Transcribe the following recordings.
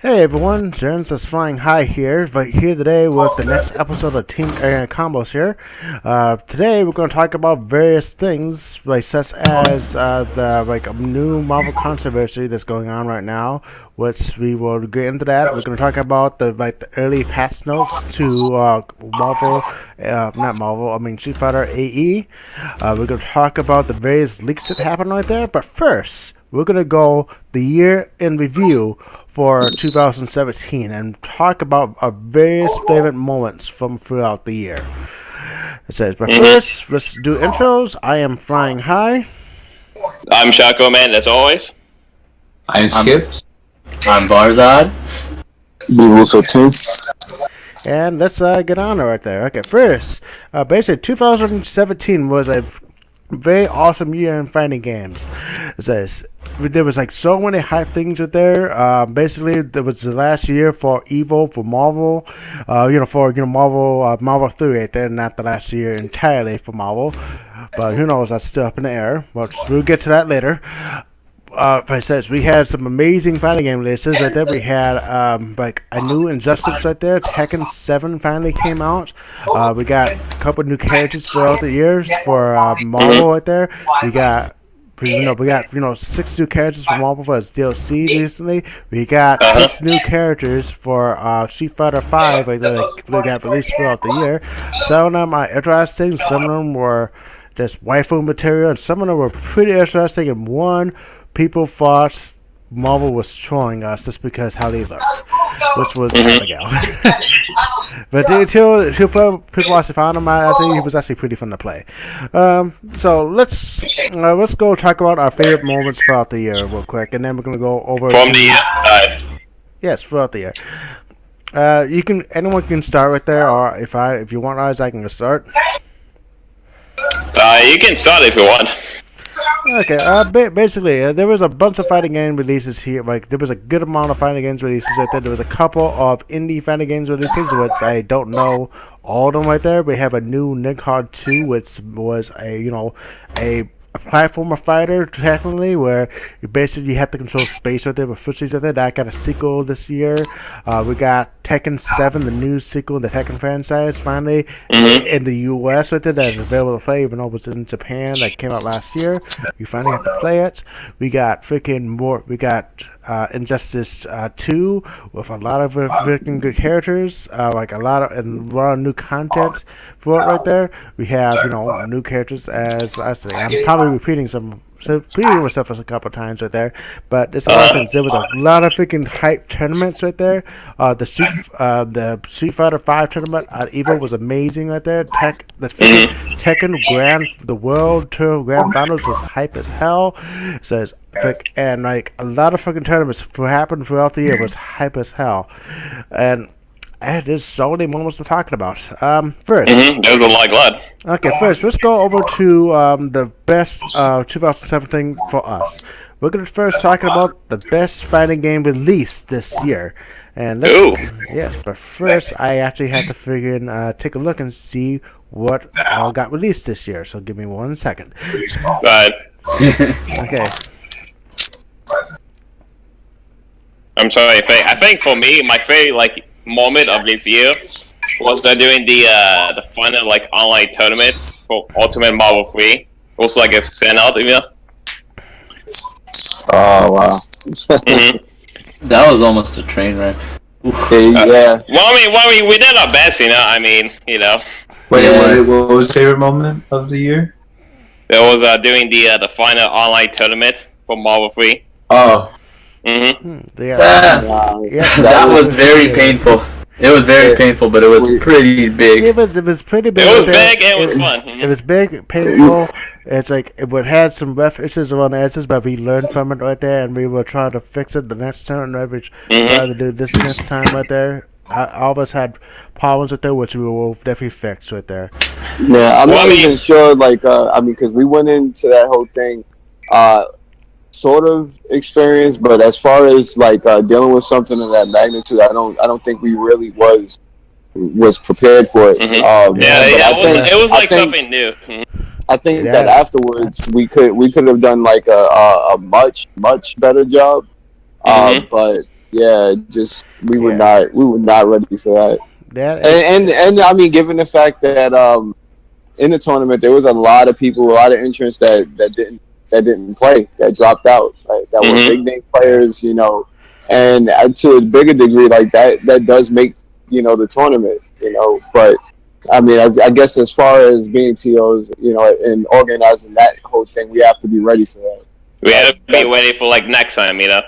Hey everyone, Zerms is flying high here, but here today with the next episode of Team Area Combos here. Today we're going to talk about various things, like such as the new Marvel controversy that's going on right now, which we will get into that. We're going to talk about the early patch notes to Street Fighter AE. We're going to talk about the various leaks that happened right there, but first we're going to go the year in review for 2017 and talk about our various favorite moments from throughout the year. It says, but first, let's do intros. I am Flying High. I'm Shaco Man, as always. I'm Skips. I'm Barzad. And let's get on it right there. Okay, first, basically 2017 was a very awesome year in fighting games. It says there was like so many hype things right there. Basically, there was the last year for Evo for Marvel. Marvel 3 right there, not the last year entirely for Marvel. But who knows? That's still up in the air. But we'll get to that later. But it says we had some amazing fighting game releases right there. We had a new Injustice right there. Tekken 7 finally came out. We got a couple new characters throughout the years for Marvel right there. We got 6 new characters for Marvel for its DLC recently. We got 6 new characters for Street Fighter 5 like that got released throughout the year. Some of them are interesting. Some of them were just waifu material, and some of them were pretty interesting. And one, people thought Marvel was trolling us just because how they looked, which was Abigail. But until people actually found him, he was actually pretty fun to play. So let's go talk about our favorite moments throughout the year real quick, and then we're gonna go over from the year. Yes, throughout the year. Anyone can start right there, or if you want, I can start. You can start if you want. Okay, basically, there was a bunch of fighting game releases here. Like, there was a good amount of fighting games releases right there. There was a couple of indie fighting games releases, which I don't know all of them right there. We have a new Nighthawk 2, which was a platformer fighter, technically, where you have to control space right there with footsteps right there. That got a sequel this year. We got Tekken 7, the new sequel in the Tekken franchise, finally in the US right there, that is available to play, even though it was in Japan, that came out last year. You finally have to play it. We got Injustice 2 with a lot of freaking good characters, a lot of new content for it right there. We have new characters, as I say. I'm probably repeating myself a couple of times right there, but it's a lot of things. There was a lot of freaking hype tournaments right there. The Street Fighter 5 tournament at Evo was amazing right there. Tekken the World Tour Grand Finals was hype as hell. And like a lot of fucking tournaments happened throughout the year was hype as hell. And there's so many moments to talk about. First, there's a lot. Okay, first, let's go over to the best 2017 for us. We're going to first talk about the best fighting game released this year. And but first, I actually have to take a look and see what all got released this year. So give me 1 second. Right. Okay. I'm sorry. I think for me, my favorite moment of this year was doing the final online tournament for Ultimate Marvel 3. It was like a send out, Oh wow. That was almost a train wreck. Yeah. Well, we did our best, Wait, what was favorite moment of the year? It was doing the final online tournament for Marvel 3. Oh. That was very painful. It was very painful, but it was pretty big. It was pretty big. It was big and it was fun. It was big, painful. It's like it had some rough issues around the edges, but we learned from it right there, and we were trying to fix it the next time. We tried to do this next time right there. All of us had problems with there, which we will definitely fix right there. Yeah, I'm not even sure. Because we went into that whole thing, sort of experience, but as far as dealing with something of that magnitude, I don't think we really was prepared for it. It was something new. I think that afterwards we could have done a much better job. But yeah, just we were not ready for that. And I mean, given the fact that in the tournament there was a lot of people, a lot of entrants that didn't play, that dropped out, right? That were big name players, you know, and to a bigger degree, like that does make, you know, the tournament, you know. But I mean, I guess as far as being TOs, you know, and organizing that whole thing, we have to be ready for that. We have to be ready for like next time, you know.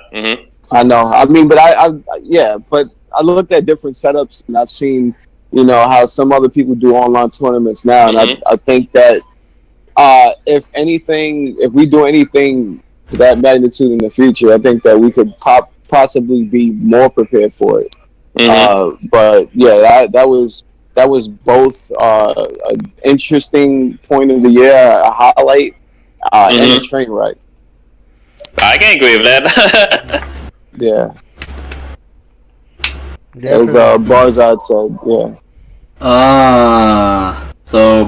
I know. I mean, but but I looked at different setups and I've seen, you know, how some other people do online tournaments now, and I think that if we do anything to that magnitude in the future, I think that we could possibly be more prepared for it. But yeah, that was both an interesting point of the year, a highlight, and a train wreck. I can agree with that. Yeah. As Barzad said, yeah. So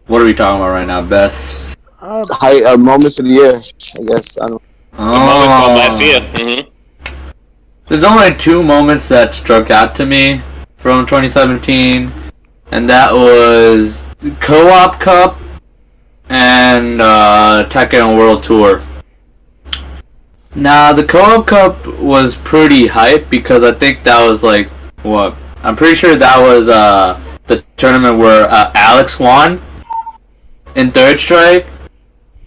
what are we talking about right now? Best moments of the year, I guess. I don't. Moments from last year. There's only 2 moments that struck out to me from 2017, and that was Co-op Cup and Tekken World Tour. Now, the Co-op Cup was pretty hype because I think that was like, I'm pretty sure that was the tournament where Alex won in Third Strike,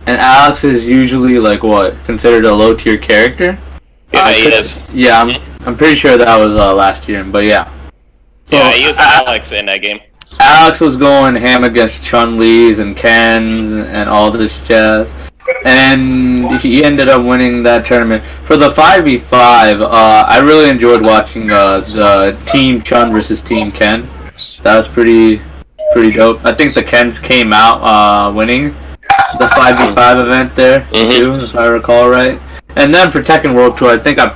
and Alex is usually like considered a low tier character. Yeah, he is. Yeah, I'm pretty sure that was last year, but yeah. So, yeah, he used Alex in that game. Alex was going ham against Chun-Li's and Ken's and all this jazz. And he ended up winning that tournament. For the 5v5, I really enjoyed watching the Team Chun versus Team Ken. That was pretty dope. I think the Kens came out winning the 5v5 event there, too, if I recall right. And then for Tekken World Tour, I think I'm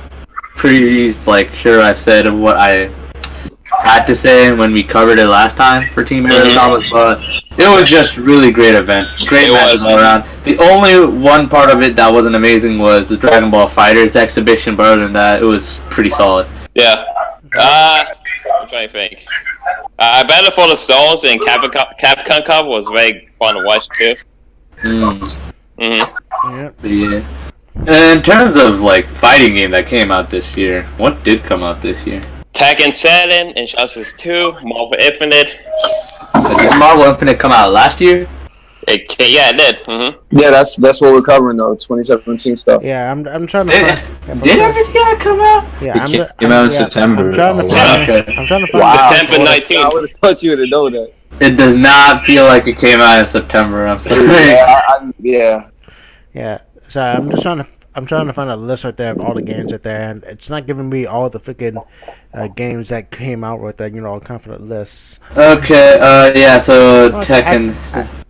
pretty sure I said what I had to say when we covered it last time for Team Arizona, but it was just really great event. Great matches all around. The only one part of it that wasn't amazing was the Dragon Ball FighterZ exhibition, but other than that, it was pretty solid. Yeah. I'm trying to think. Battle for the Stones and Capcom Cup was very fun to watch too. Yeah. In terms of fighting game that came out this year, what did come out this year? Tekken 7, Injustice 2, Marvel Infinite. Did Marvel Infinite come out last year? It did. Yeah, that's what we're covering though. 2017 stuff. Yeah, I'm trying to find. Did everything come out? Yeah, it came out in September. I'm trying to find. Wow, September 19th. I would have thought you would have known that. It does not feel like it came out in September. I'm sorry. Yeah. Sorry, I'm trying to find a list right there of all the games right there, and it's not giving me all the freaking games that came out with that, confident lists. Okay, yeah, so Tekken.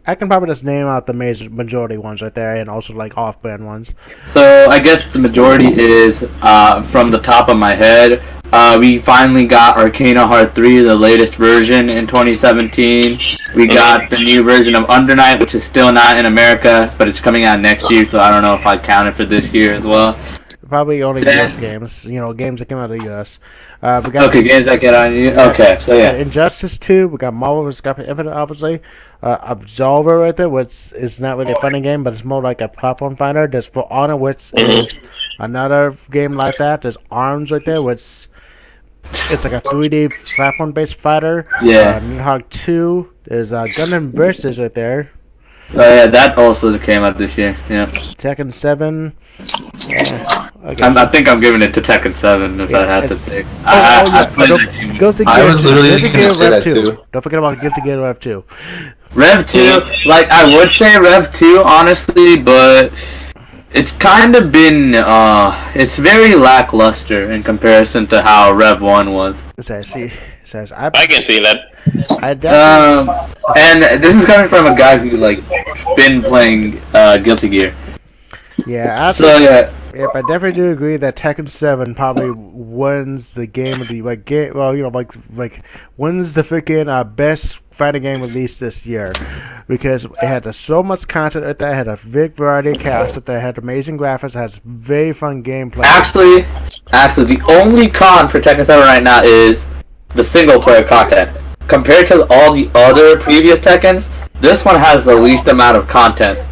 I can probably just name out the majority ones right there, and also off-brand ones. So I guess the majority is from the top of my head. We finally got Arcana Heart 3, the latest version in 2017. We got the new version of Under Night, which is still not in America, but it's coming out next year, so I don't know if I'd count it for this year as well. Probably only US games, games that came out of the US. We got games that get on you. Okay, so yeah. Injustice 2, we got Marvel vs. Capcom Infinite, obviously. Absolver right there, which is not really a funny game, but it's more like a platform fighter. There's For Honor, which is another game like that. There's Arms right there, which it's like a 3D platform-based fighter. Yeah. Nidhogg 2. There's Gundam Versus right there. Oh yeah, that also came out this year. Yeah. Tekken 7. I think I'm giving it to Tekken 7 if I had to pick. I was literally just going to say that too. Don't forget about Guilty Gear Rev 2. Rev 2, I would say Rev 2, honestly, but it's kind of been, it's very lackluster in comparison to how Rev 1 was. I can see that. And this is coming from a guy who, been playing Guilty Gear. Yeah, so, yeah. Yep, I definitely do agree that Tekken 7 probably wins the game of the wins the freaking best fighting game release this year because it had so much content that had a big variety of cast that had amazing graphics, has very fun gameplay. Actually, the only con for Tekken 7 right now is the single player content. Compared to all the other previous Tekkens, this one has the least amount of content.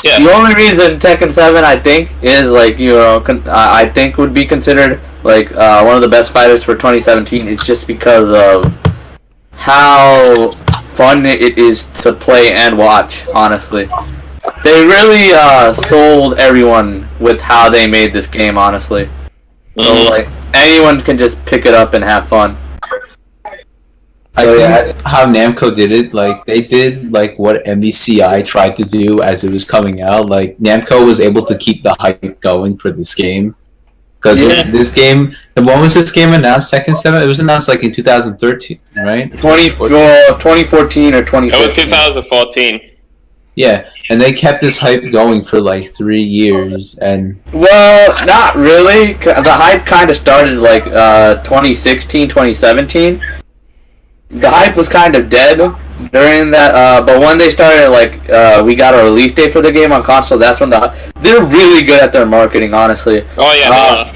Yeah. The only reason Tekken 7, I think, is like I think would be considered like one of the best fighters for 2017 is just because of how fun it is to play and watch. Honestly, they really sold everyone with how they made this game. Honestly, so like anyone can just pick it up and have fun. I think how Namco did it, like, they did, like, what MVCI tried to do as it was coming out. Like, Namco was able to keep the hype going for this game. Because this game, when was this game announced, Tekken 7? It was announced, like, in 2013, right? 2014 or 2015. It was 2014. Yeah, and they kept this hype going for, like, 3 years, and... Well, not really. The hype kind of started, like, 2016, 2017. The hype was kind of dead during that, but when they started, like, we got a release date for the game on console, that's when they're really good at their marketing, honestly. Oh, yeah.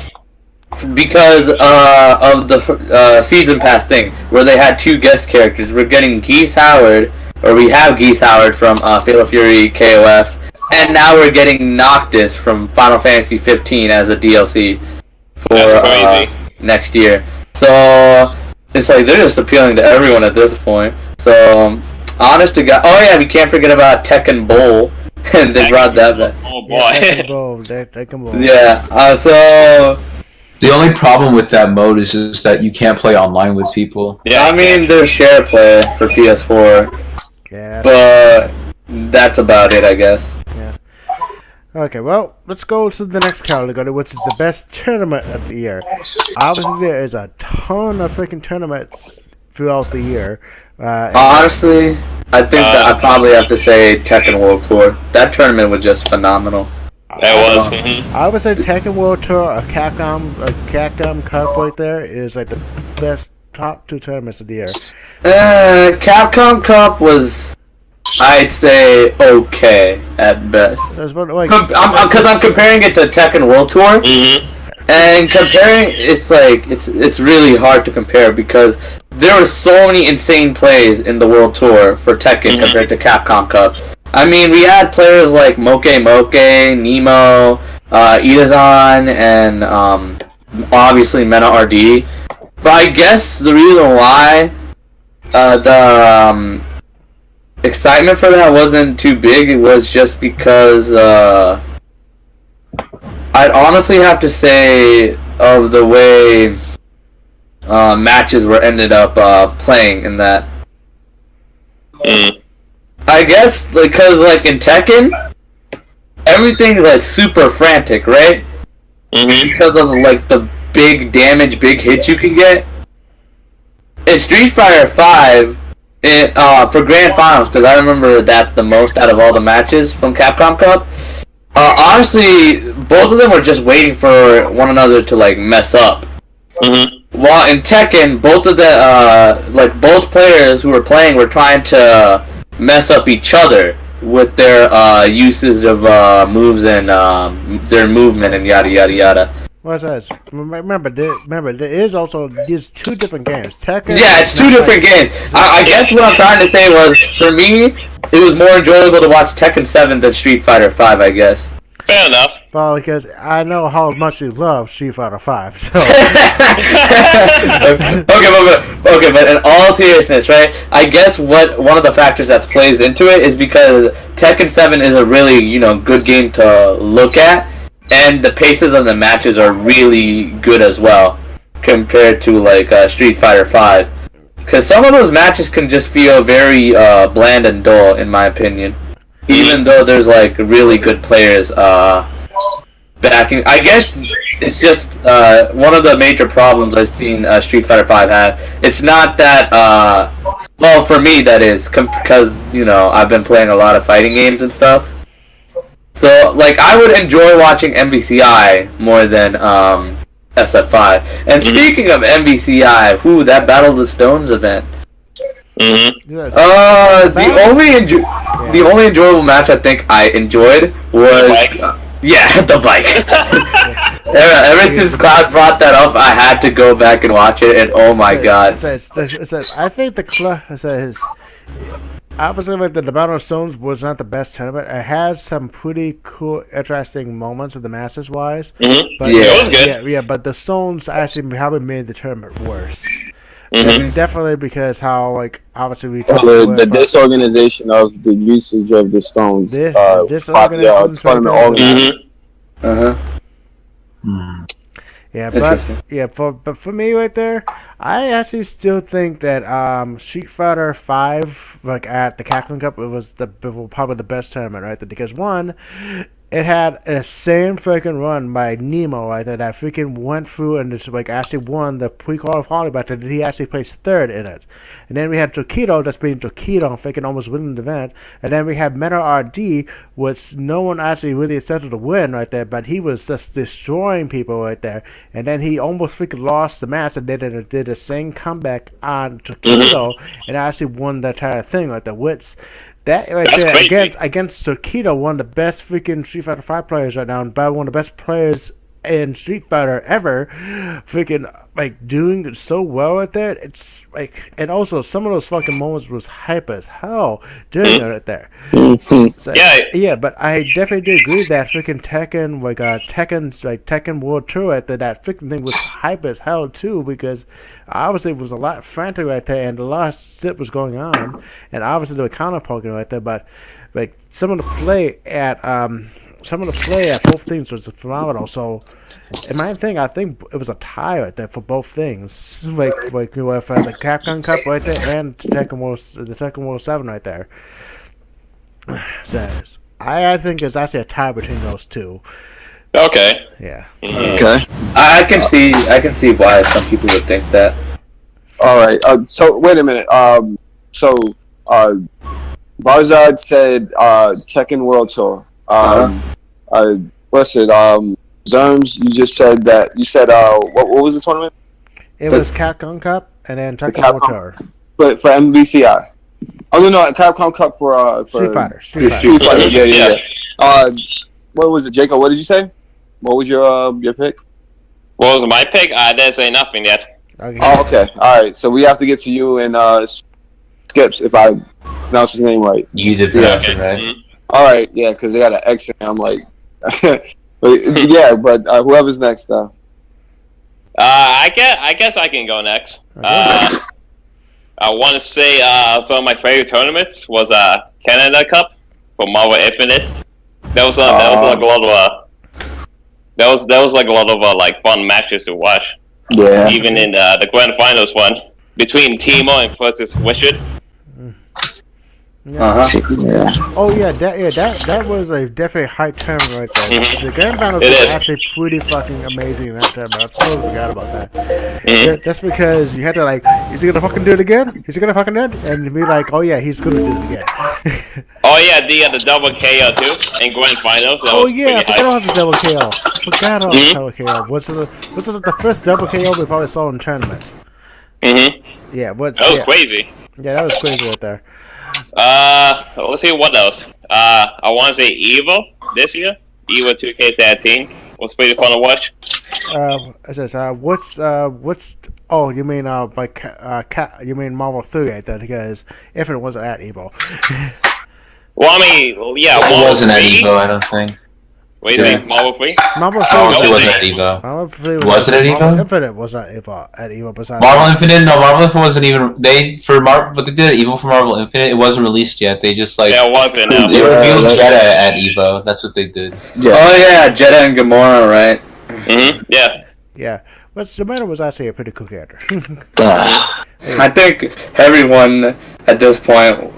Because of the Season Pass thing, where they had 2 guest characters. We're getting Geese Howard, or we have Geese Howard from Fatal Fury KOF, and now we're getting Noctis from Final Fantasy 15 as a DLC for next year. So... it's like they're just appealing to everyone at this point. So, honest to God. Oh, yeah, we can't forget about Tekken Bowl. And they brought that back. Oh, boy. Tekken Bowl. Yeah, so... the only problem with that mode is just that you can't play online with people. Yeah, I mean, there's share play for PS4. Yeah. But that's about it, I guess. Yeah. Okay, well, let's go to the next category, which is the best tournament of the year. Obviously, there is a ton of freaking tournaments throughout the year. Honestly, I think that I probably have to say Tekken World Tour. That tournament was just phenomenal. That was. I would say Tekken World Tour, a Capcom Cup right there is like the best top 2 tournaments of the year. Capcom Cup was... I'd say okay at best. Because I'm comparing it to Tekken World Tour, and comparing it's really hard to compare because there were so many insane plays in the World Tour for Tekken compared to Capcom Cup. I mean, we had players like Moke, Nemo, Itazan, and obviously Mena RD. But I guess the reason why the excitement for that wasn't too big. It was just because I'd honestly have to say of the way matches were ended up playing in that. I guess because like in Tekken, everything's like super frantic, right? Because of like the big damage, big hits you can get. In Street Fighter 5. For Grand Finals, because I remember that the most out of all the matches from Capcom Cup. Honestly, both of them were just waiting for one another to like mess up. While in Tekken, both of the both players who were playing were trying to mess up each other with their uses of moves and their movement and yada yada yada. What's that? Remember, there is also these 2 different games. Tekken. Yeah, it's 2 different games. I guess what I'm trying to say was, for me, it was more enjoyable to watch Tekken 7 than Street Fighter 5, I guess. Fair enough. Well, because I know how much you love Street Fighter 5, so... okay, but in all seriousness, right, I guess one of the factors that plays into it is because Tekken 7 is a really, good game to look at. And the paces of the matches are really good as well, compared to like Street Fighter 5. Because some of those matches can just feel very bland and dull, in my opinion. Even though there's like really good players backing. I guess it's just one of the major problems I've seen Street Fighter 5 have. It's not that, well, for me that is, because I've been playing a lot of fighting games and stuff. So, like, I would enjoy watching MVCI more than SF5. And speaking of MVCI, that Battle of the Stones event. Mm-hmm. Yes. The only enjoyable match I think I enjoyed was the bike. Ever since Cloud brought that up, I had to go back and watch it, and oh my god! It says I think the club says. Obviously, like the Battle of Stones was not the best tournament. It had some pretty cool, interesting moments of the Masters wise. Mm-hmm. But it was good. Yeah, but the Stones actually probably made the tournament worse. Mm-hmm. Definitely because how obviously we the disorganization of the usage of the stones. Disorganization tournament organizer. Yeah, but for me right there, I actually still think that Street Fighter 5, like at the Capcom Cup, it was probably the best tournament right there because one, it had a same freaking run by Nemo right there that freaking went through and just actually won the pre-qualifier battle. He actually placed third in it. And then we had Tokido that's being Tokido freaking almost winning the event. And then we had Metal RD, which no one actually really expected to win right there, but he was just destroying people right there. And then he almost freaking lost the match and then did the same comeback on Tokido and actually won the entire thing right there, which that right there against Tokido, one of the best freaking Street Fighter 5 players right now, and by one of the best players in Street Fighter ever, freaking doing so well right there. It's and also some of those fucking moments was hype as hell doing it right there. So, yeah, but I definitely do agree that freaking Tekken, Tekken World Tour right there, that freaking thing was hype as hell too, because obviously it was a lot frantic right there and a lot of shit was going on, and obviously they were counter poking right there, but some of the play at both things was phenomenal. So, in my thing, I think it was a tie right there for both things. For the Capcom Cup right there and the Tekken World 7 right there. Says I think it's actually a tie between those two. Okay. Yeah. Okay. I can see why some people would think that. All right. So wait a minute. Barzad said Tekken World Tour. What's it? Zerms, you just said that. You said what was the tournament? It was Capcom Cup and then Tekken World Tour. But for MVCI. Oh no, Capcom Cup for Street Fighter. Yeah. What was it, Jacob? What did you say? What was your pick? What was my pick? I didn't say nothing yet. Okay. Oh, okay. All right. So we have to get to you and Skips if I pronounce his name right. You did pronounce it right. Mm-hmm. All right. Yeah, because they got an X in there. I'm like, but whoever's next. I guess I can go next. Okay. I want to say some of my favorite tournaments was Canada Cup for Marvel Infinite. That was like a lot of fun matches to watch. Yeah. Even in the grand finals one between Timo and versus Wishard. Yeah. Oh yeah, that was a definitely high tournament right there. Mm-hmm. The grand finals was actually pretty fucking amazing in that tournament. I totally forgot about that. Mm-hmm. That's because you had to is he gonna fucking do it again? Is he gonna fucking do it? And be like, oh yeah, he's gonna do it again. Oh yeah, the double KO too in grand finals. I forgot about the double KO. The double KO. What's the first double KO we probably saw in tournaments? Mm-hmm. Yeah. That was crazy. Yeah, that was crazy right there. Let's see what else. I want to say Evo this year. Evo 2K17 was pretty fun to watch. It says, what's? Oh, you mean you mean Marvel 3 right there? Because Infinite wasn't at Evo. Well, I mean, yeah, it wasn't at Evo, I don't think. What do you think, Marvel 3? Marvel 3 wasn't at Evo. Marvel 3 was it at Evo? Marvel Infinite was not at Evo. Besides Marvel Infinite wasn't even. What they did at Evo for Marvel Infinite, it wasn't released yet. They just yeah, it wasn't. No. They revealed Jeddah at Evo. That's what they did. Yeah. Oh yeah, Jeddah and Gamora, right? Mm-hmm. Yeah. Yeah. But Samantha was actually a pretty cool character. I think everyone at this point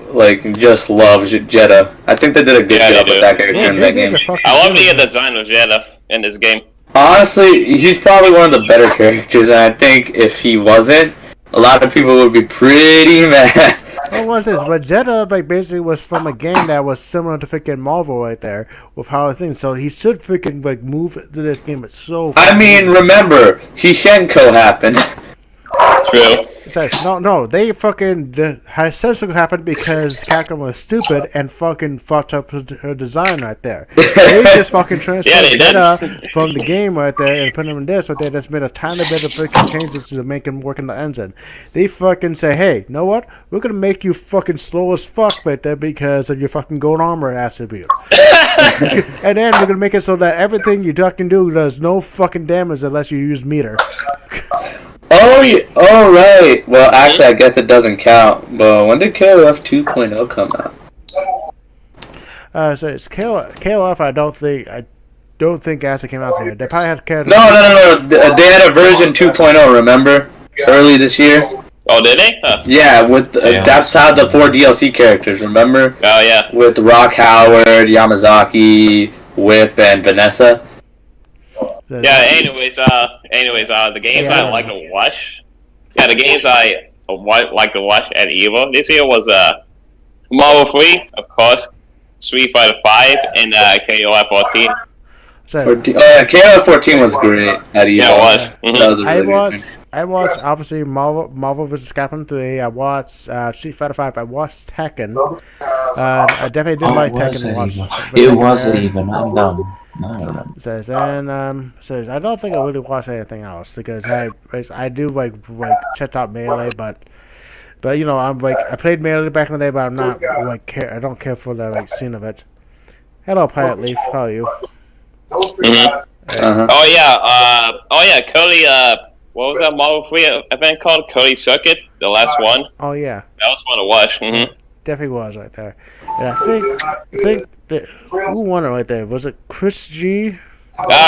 just loves Jeddah. I think they did a good job with that character in that game. I love the design of Jeddah in this game. Honestly, he's probably one of the better characters, and I think if he wasn't, a lot of people would be pretty mad. What was this? But Jeddah basically was from a game that was similar to freaking Marvel right there with how it things. So he should freaking move to this game. It's so. I mean, remember, Hishenko happened. True. says no. They fucking essentially happened because Capcom was stupid and fucking fucked up her design right there. They just fucking transferred data from the game right there and put them in this right there. That's made a tiny bit of freaking changes to make them work in the engine. They fucking say, hey, you know what? We're gonna make you fucking slow as fuck right there because of your fucking gold armor attribute. And then we're gonna make it so that everything you fucking do does no fucking damage unless you use meter. Oh, yeah. Oh, right. Well, actually, I guess it doesn't count. But when did KOF 2.0 come out? So it's KOF. I don't think actually came out yet. They probably had characters. No. They had a version 2.0. Remember, early this year. Oh, did they? Huh. Yeah, that's how the 4 DLC characters. Remember? Oh yeah. With Rock Howard, Yamazaki, Whip, and Vanessa. Yeah. Anyways, the games I like to watch. Yeah, the games I like to watch at EVO this year was Marvel 3, of course, Street Fighter 5, and KOF 14. KOF 14 was great at EVO. Yeah, it was. Mm-hmm. That was a really I watched obviously Marvel vs. Capcom 3. I watched Street Fighter 5. I watched Tekken. I definitely did like Tekken. It wasn't even. I'm dumb. Says says I don't think I really watched anything else because I do like check out Melee, but you know I'm like I played Melee back in the day, but I'm not I don't care for the scene of it. Hello, Pirate Leaf. How are you? Mm-hmm. Oh yeah, Cody. What was that Marvel 3 event called? Cody Circuit, the last one. Oh yeah, that was fun to watch. Mm-hmm. Definitely was right there. And I think that who won it right there? Was it Chris G?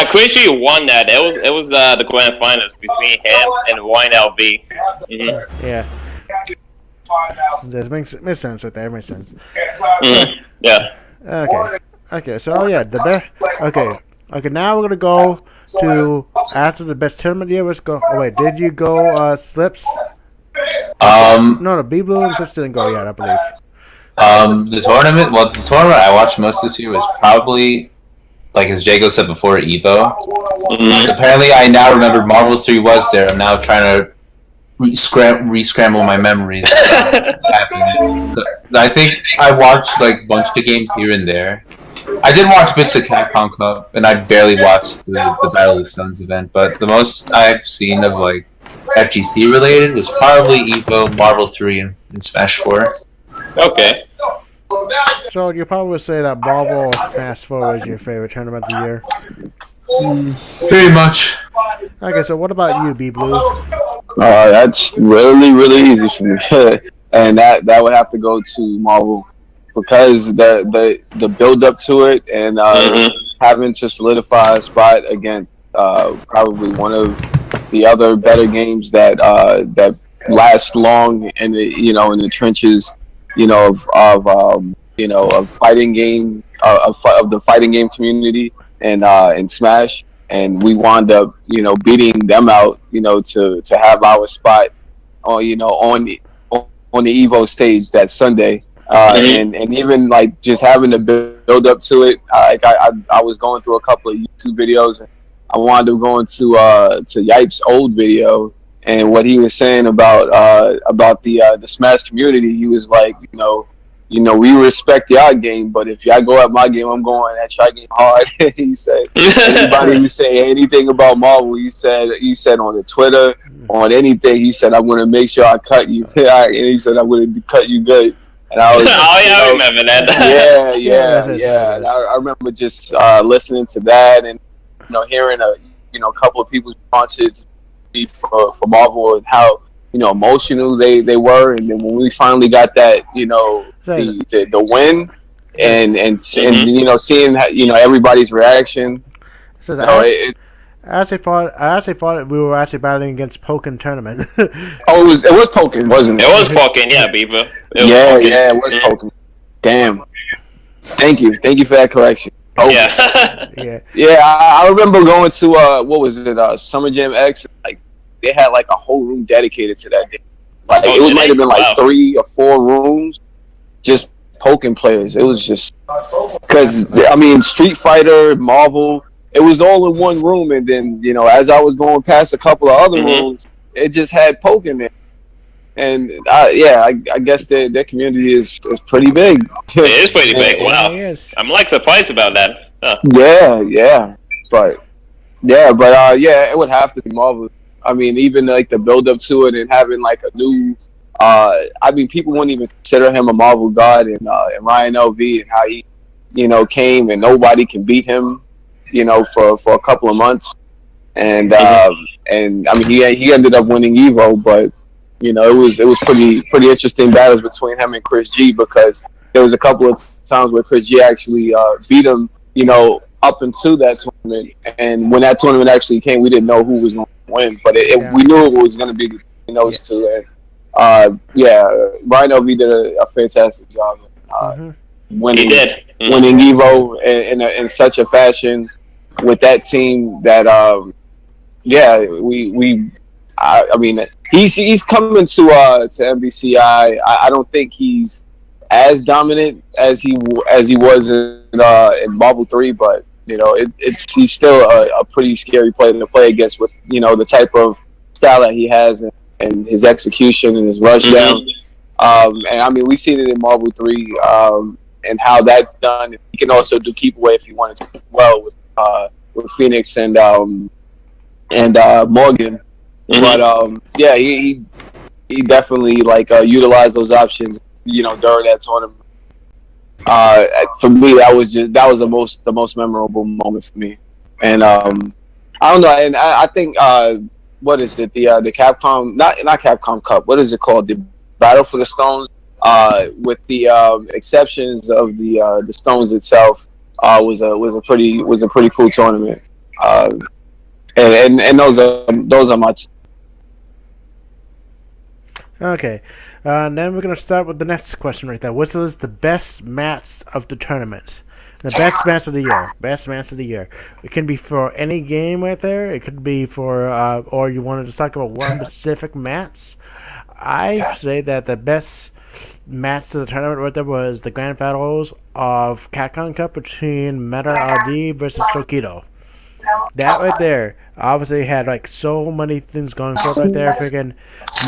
Chris G won that. It was the grand finals between him and Wine LV. Mm-hmm. Yeah. That makes sense right there. Makes sense. Mm-hmm. Yeah. Okay. So the best. Okay. Now we're gonna go to after the best tournament year. Let's go. Oh wait, did you go Slips? No, B Blue and Slips didn't go yet, I believe. The tournament I watched most this year was probably, like as Jago said before, Evo. Mm-hmm. Apparently, I now remember Marvel 3 was there. I'm now trying to re-scramble my memories. I think I watched like a bunch of games here and there. I did watch bits of Capcom Cup, and I barely watched the Battle of the Suns event, but the most I've seen of like FGC related was probably Evo, Marvel 3, and Smash 4. Okay. So you probably would say that Marvel Smash 4 is your favorite tournament of the year? Pretty much. Okay, so what about you, B Blue? That's really easy for me, and that would have to go to Marvel because the build up to it and having to solidify a spot against probably one of the other better games that last long in the trenches, of fighting game of the fighting game community and Smash, and we wound up beating them out to have our spot on the Evo stage that Sunday. And even like just having to build up to it, I was going through a couple of YouTube videos, and I wound up going to Yipe's old video, and what he was saying about the Smash community. He was like, we respect y'all game, but if y'all go at my game, I'm going at y'all game hard. He said anybody who say anything about Marvel, he said on the Twitter, on anything, he said I'm gonna make sure I cut you. And he said I'm gonna cut you good. And I was, I remember that. Yeah. And I remember just listening to that and hearing a couple of people's responses for Marvel and how emotional they were, and then when we finally got that the win and seeing how, everybody's reaction. So I actually thought we were actually battling against Pokken tournament. Oh, it was Pokken, wasn't it? It was Pokken, yeah, Beaver. It was Pokken. Damn. Thank you for that correction. Pokken. Yeah. I remember going to what was it? Summer Jam X. Like they had like a whole room dedicated to that day. Like it might have been like 3 or 4 rooms, just Pokken players. It was just because Street Fighter, Marvel. It was all in one room, and then as I was going past a couple of other rooms, it just had Pokken there. And yeah, I guess their community is pretty big. It is pretty big. Yeah, Wow. he is. I'm like surprised about that. Huh. Yeah, but yeah, it would have to be Marvel. I mean, even like the build up to it and having like a new. I mean, people wouldn't even consider him a Marvel god, and Ryan LV and how he, came and nobody can beat him, for a couple of months, and I mean he ended up winning Evo, but it was pretty interesting battles between him and Chris G because there was a couple of times where Chris G actually beat him, up into that tournament, and when that tournament actually came, we didn't know who was going to win, but we knew it was going to be between those two. And yeah, Ryan LV did a fantastic job winning. He did. Winning Evo in such a fashion with that team that yeah, I mean he's coming to MVC. I don't think he's as dominant as he was in Marvel 3, but he's still a pretty scary player to play against with the type of style that he has and his execution and his rush down. And I mean, we've seen it in Marvel 3 and how that's done. He can also do keep away if he wanted to well with Phoenix and Morgan. But yeah, he definitely utilized those options during that tournament. For me, that was the most memorable moment for me. And I don't know, and I think what is it, the Capcom, not Capcom Cup, what is it called, the Battle for the Stones, with the exceptions of the Stones itself, was a pretty cool tournament. And those are my Okay. Then we're going to start with the next question right there. What is the best match of the tournament? The best match of the year. Best match of the year. It can be for any game right there. It could be for, or you wanted to talk about one specific match. I say that the best match of the tournament right there was the grand finals of Capcom Cup between Meta RD versus Tokido. That right there obviously had so many things going for it right there. Freaking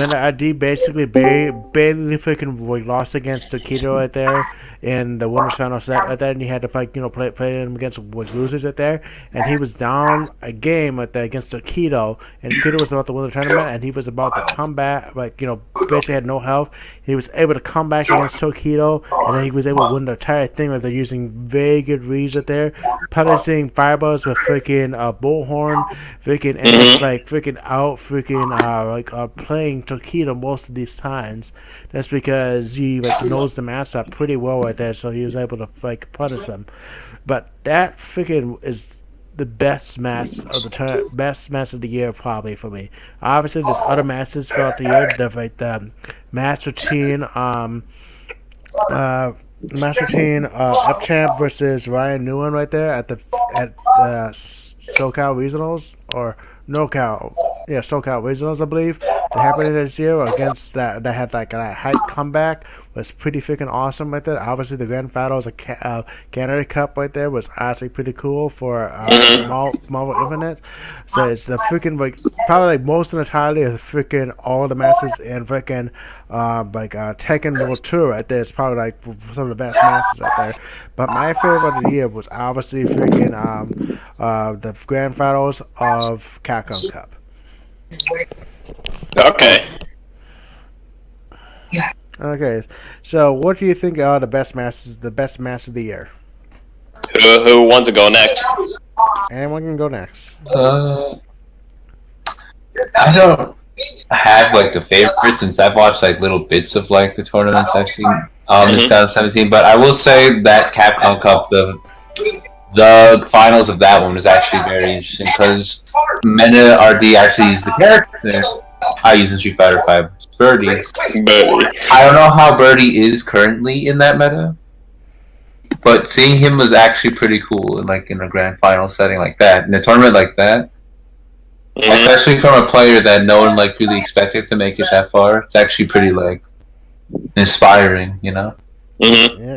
Meta ID basically barely freaking lost against Tokido right there in the winners final set right there, and he had to fight play him against losers right there, and he was down a game right there against Tokido, and Tokido was about to win the tournament, and he was about to come back, basically had no health. He was able to come back against Tokido, and then he was able to win the entire thing right there using very good reads right there, punishing fireballs with freaking bullhorn, freaking and it's freaking out playing Tokido most of these times. That's because he knows the matchup pretty well right there, so he was able to punish them. But that freaking is the best match of the best match of the year probably for me. Obviously, there's other matches throughout the year. The match between F Champ versus Ryan Newen right there at SoCal Regionals or NorCal, SoCal Regionals, I believe. That happened this year against that had a hype comeback, was pretty freaking awesome right there. Obviously, the grand finals of Canada Cup right there was actually pretty cool for Marvel Infinite. So it's the freaking probably most entirely of freaking all the matches in freaking Tekken World Tour right there. It's probably some of the best matches right there. But my favorite of the year was obviously freaking the grand finals of Capcom Cup. Okay. Okay, so what do you think are the best matches? The best match of the year? Who wants to go next? Anyone can go next. I don't have a favorite since I've watched little bits of the tournaments I've seen in 2017. But I will say that Capcom Cup, the finals of that one was actually very interesting because Meta RD actually used the character I use in Street Fighter V, Birdie. I don't know how Birdie is currently in that meta, but seeing him was actually pretty cool in a grand final setting like that, in a tournament like that, especially from a player that no one really expected to make it that far. It's actually pretty inspiring, Yeah,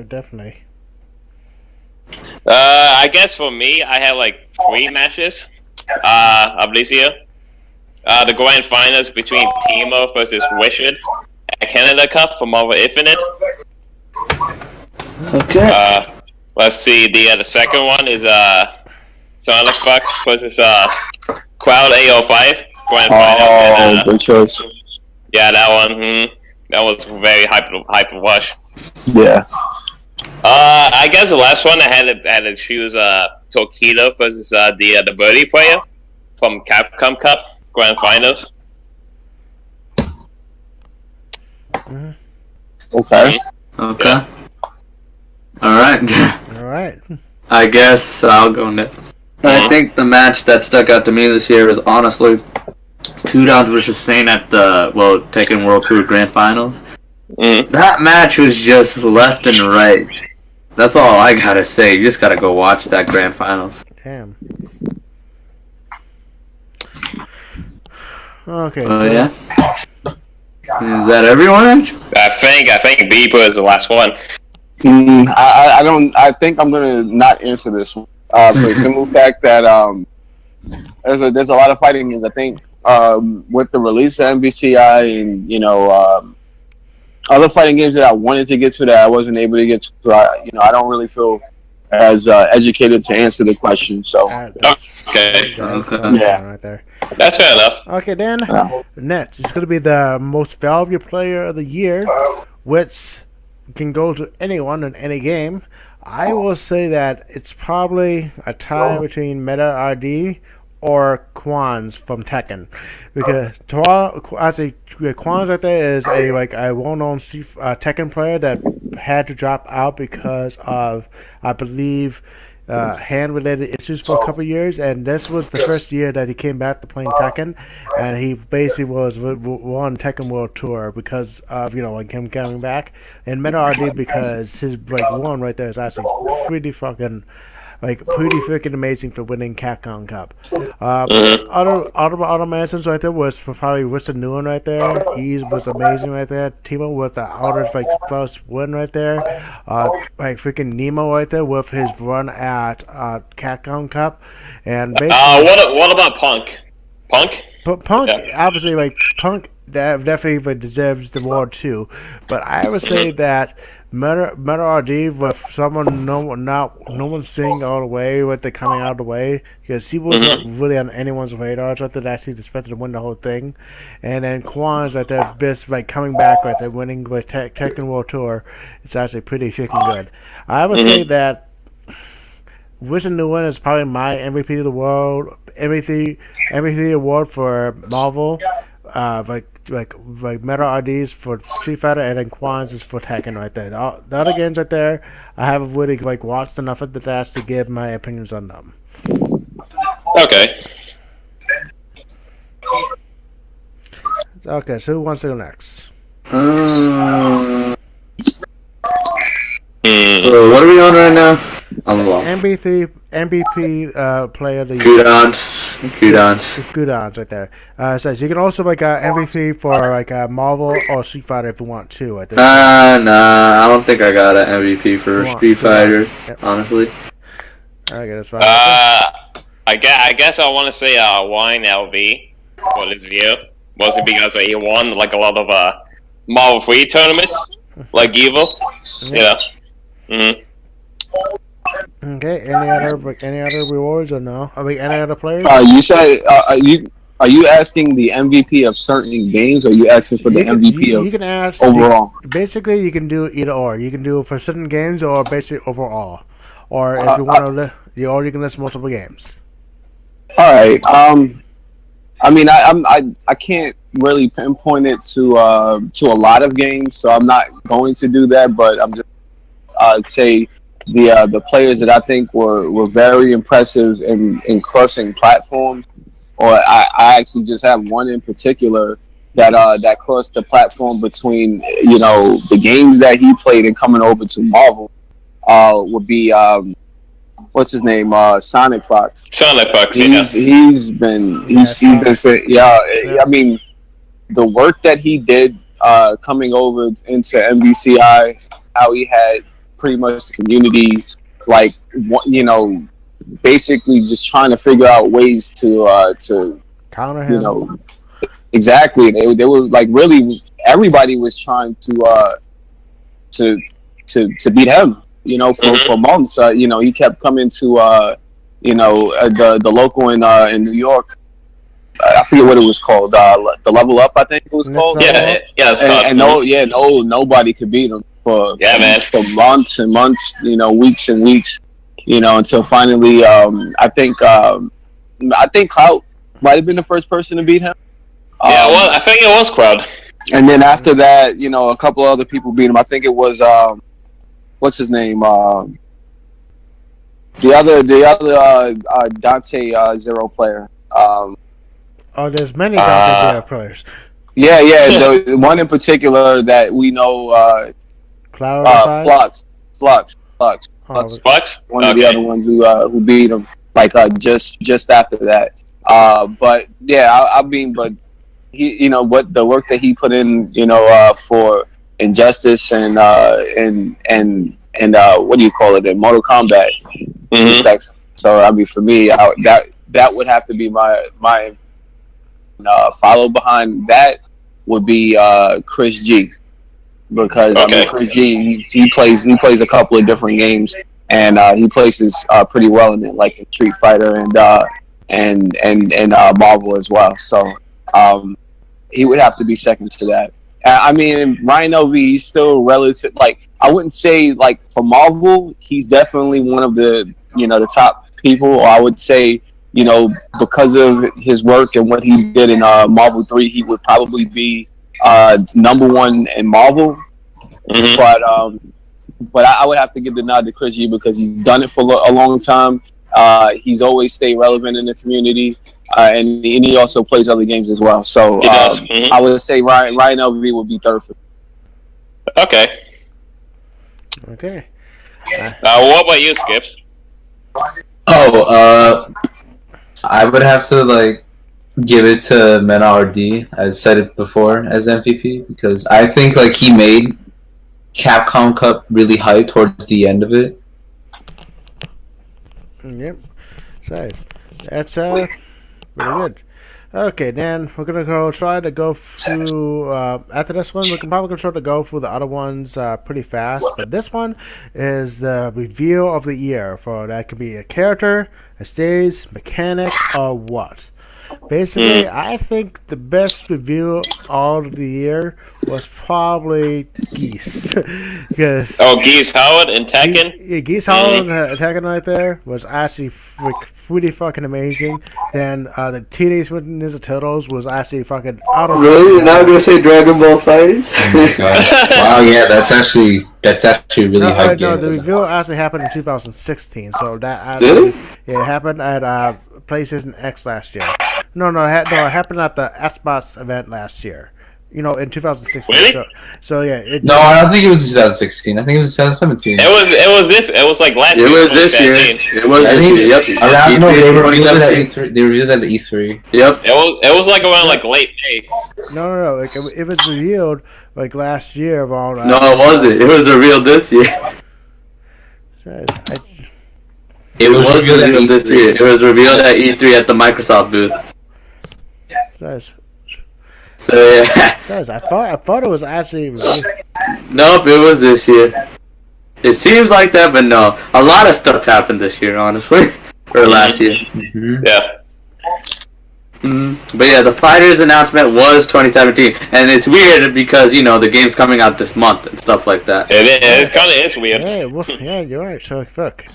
definitely. I guess for me, I had 3 matches of this year. The grand finals between Timo versus Wishard Canada Cup for Marvel Infinite. Okay. Let's see. The second one is Sonic Fox versus Cloud 805 Grand Finals. Good choice. Yeah, that one. That was very hype to watch. Yeah. I guess the last one I had to choose Torpedo versus the Birdie player from Capcom Cup Grand Finals. Okay. Okay. Yeah. All right. I guess I'll go next. I think the match that stuck out to me this year is honestly Kudons versus Sane at the Tekken World Tour Grand Finals. That match was just left and right. That's all I gotta say. You just gotta go watch that Grand Finals. Damn. Okay. Yeah. Is that everyone? I think Beeper is the last one. I don't. I think I'm gonna not answer this one for the simple fact that there's a lot of fighting games. I think with the release of MVCI and other fighting games that I wanted to get to that I wasn't able to get to. I don't really feel as educated to answer the question. So okay. Yeah. Right there. That's fair enough. Okay, then. Next, it's going to be the most valuable player of the year, which can go to anyone in any game. I will say that it's probably a tie between Meta RD or Quans from Tekken, because Quans right there is a well-known Tekken player that had to drop out because of, I believe, hand-related issues for a couple of years, and this was the first year that he came back to playing Tekken, and he basically won Tekken World Tour because of him coming back, and Meta RD because his one right there is actually pretty freaking amazing for winning Capcom Cup. Other mentions right there was probably the new one right there. He was amazing right there. Timo with the outer plus win right there. Freaking Nemo right there with his run at Capcom Cup. And basically, what about Punk? Punk? Punk, obviously, Punk definitely deserves the award too. But I would say that Meta RD with someone no one's seeing all the way with the coming out of the way, because he wasn't really on anyone's radar. So I thought actually expected to win the whole thing. And then Quan's right there, best coming back right there, winning with Tekken World Tour. It's actually pretty freaking good. I would say that Wishing New One is probably my MVP of the world, MVP award for Marvel. Meta RDs for Street Fighter, and then Quans is for Tekken right there. The other games right there, I haven't really watched enough of the dash to give my opinions on them. Okay. Okay, so who wants to go next? So what are we on right now? I'm lost. MVP player of the year. Kudons right there. Says you can also MVP for Marvel or Street Fighter if you want to. I think. Nah, I don't think I got an MVP for Street Fighter. Yep. Honestly. Okay, that's fine. I guess I want to say Wine LV for this year, mostly because he won a lot of Marvel free tournaments like Evil. Okay. Any other rewards or no? Any other players? You said are you asking the MVP of certain games, or are you asking for the MVP of you can ask overall? Basically, you can do either or. You can do it for certain games or basically overall. Or if you want to, you can list multiple games. All right. I can't really pinpoint it to a lot of games, so I'm not going to do that. But I'm just say the players that I think were very impressive in crossing platforms, or I actually just have one in particular that crossed the platform between the games that he played and coming over to Marvel would be what's his name, Sonic Fox. Sonic Fox. He's been I mean, the work that he did coming over into MVCI, how he had pretty much the community basically just trying to figure out ways to counter him. Exactly. They were really everybody was trying to beat him. You know, for months. You know, he kept coming to the local in New York. I forget what it was called. The Level Up, I think it was called. Yeah, it's called. Nobody could beat him for months and months. You know, weeks and weeks. You know, until finally, I think Clout might have been the first person to beat him. Well, I think it was Clout. And then after that, you know, a couple other people beat him. I think it was what's his name? The other Dante Zero player. There's many Dante Zero players. Yeah, the one in particular that we know. Flux. Flux. One of the other ones who beat him, like just after that. But yeah, I mean, but he, you know, what the work that he put in, you know, for Injustice and what do you call it, in Mortal Kombat. So I mean, for me, that would have to be my follow behind that would be Chris G, because I mean, Chris G he plays a couple of different games, and he places pretty well in it, like in Street Fighter and Marvel as well. So he would have to be second to that. I mean, Ryan LV, he's still relative. Like, I wouldn't say, like, for Marvel, he's definitely one of the, you know, the top people. Or I would say, you know, because of his work and what he did in Marvel 3, he would probably be number one in Marvel. But I would have to give the nod to Chris G, because he's done it for a long time. He's always stayed relevant in the community. And he also plays other games as well. So I would say Ryan LV would be third for me. Okay. What about you, Skips? I would have to like give it to Mena RD. I said it before as MVP, because I think like he made Capcom Cup really hype towards the end of it. Yep. So that's really good. Okay, then we're gonna try to go through. After this one, we're probably gonna try to go through the other ones pretty fast. But this one is the reveal of the year. For that could be a character, a stage, mechanic, or what. Basically, I think the best reveal all of the year was probably Geese. Because Geese Howard and Tekken? Geese Howard and Tekken right there was actually pretty fucking amazing. Then the Teenage Mutant Ninja Turtles was actually fucking out of... Really? You're not gonna say Dragon Ball FighterZ? Oh my god. Wow, yeah, that's actually really hype game. No, the reveal actually happened in 2016, so that actually... Really? Yeah, it happened at PlayStation X last year. No, it happened at the Xbox event last year. You know, in 2016. Really? So yeah. No, I don't think it was 2016. I think it was 2017. It was like last year. It was this year. It was this year. Yep. They revealed it at E3. They revealed it at E3. Yep. It was like around like late May. No. Like it was revealed like last year of all. No, it wasn't. It was revealed this year. It was revealed at E3. It was revealed at E3 at the Microsoft booth. So yeah. I thought it was actually. Nope, it was this year. It seems like that, but no. A lot of stuff happened this year, honestly, or last year. Yeah. But yeah, the Fighters announcement was 2017, and it's weird because you know the game's coming out this month and stuff like that. It kind of is weird. Yeah, you're right. So fuck.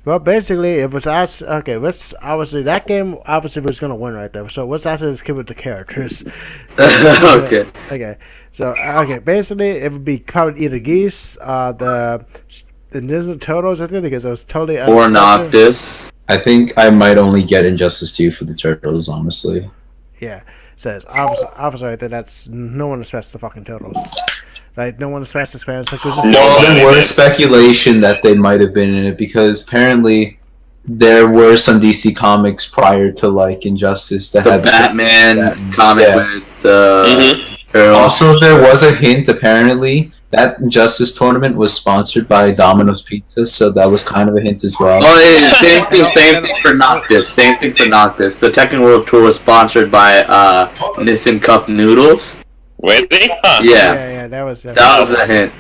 Well, basically, it was okay. Obviously that game was gonna win right there. So let's actually just give it the characters. Okay. Okay. So basically it would be covered either Geese, the Ninja Turtles, I think, because it was totally or Noctis. I think I might only get Injustice 2 for the Turtles, honestly. Yeah. So obviously right there, that's no one expects the fucking Turtles. Like, no one expects the Spanish. Like, there was speculation that they might have been in it, because apparently there were some DC comics prior to, like, Injustice that had Batman comic with Also, there was a hint, apparently, that Injustice tournament was sponsored by Domino's Pizza, so that was kind of a hint as well. Oh, yeah, same thing for Noctis. The Tekken World Tour was sponsored by Nissan Cup Noodles. Really? Huh. Yeah, that was that was a hint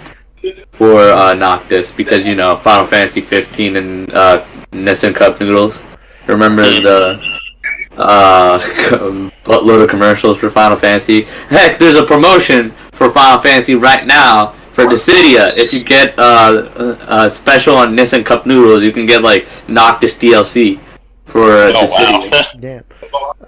for Noctis because Final Fantasy 15 and Nissan Cup Noodles. Remember the buttload of commercials for Final Fantasy. Heck, there's a promotion for Final Fantasy right now for Dissidia. If you get a special on Nissan Cup Noodles, you can get like Noctis DLC for Dissidia. Wow. Damn.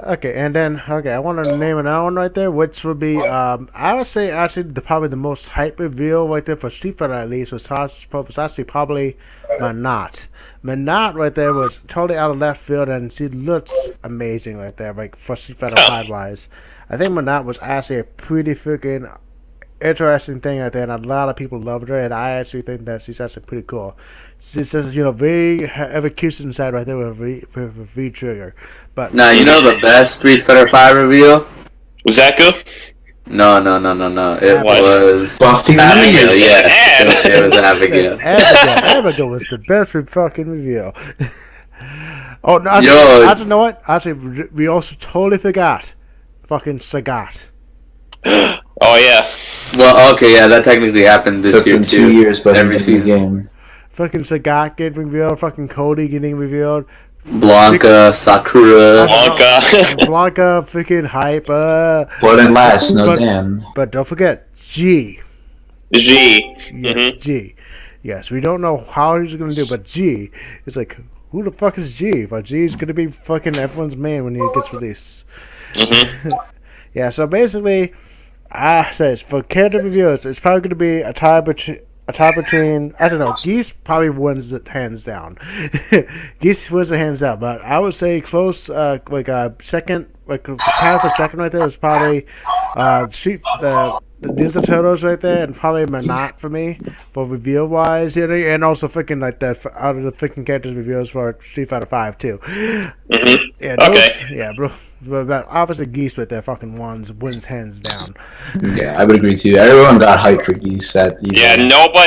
Okay, and then I want to name another one right there, which would be I would say actually probably the most hype reveal right there for Street Fighter at least was actually probably Manat. Manat right there was totally out of left field, and she looks amazing right there, like for Street Fighter 5 wise. I think Manat was actually a pretty freaking interesting thing right there, and a lot of people loved her, and I actually think that she's actually pretty cool. She's just very execution inside right there with V trigger. But now the best Street Fighter 5 reveal. Was that good? No. It was Buffy. Abigail. Yes, it was Abigail. Abigail was the best fucking reveal. Oh no! Actually, you know what? Actually, we also totally forgot fucking Sagat. Oh yeah. Well, okay, yeah, that technically happened this year Took too. 2 years, but every season game. Fucking Sagat getting revealed. Fucking Cody getting revealed. Blanca, Sakura. Blanca, freaking hype. But at last, damn. But don't forget G. G. Yes, G. Yes, we don't know how he's gonna do, but G is like, who the fuck is G? But G is gonna be fucking everyone's man when he gets released. Yeah, so basically, says for character reviews, it's probably gonna be a tie between. I don't know. Geese probably wins it hands down. Geese wins it hands down, but I would say close, second, kind for second right there was probably the Ninja Turtles right there, and probably Manat for me for reveal wise, and also freaking like that out of the freaking characters reveals for Street Fighter 5 too. Yeah, bro. But obviously, Geese with their fucking wins hands down. Yeah, I would agree too. Everyone got hyped for Geese at the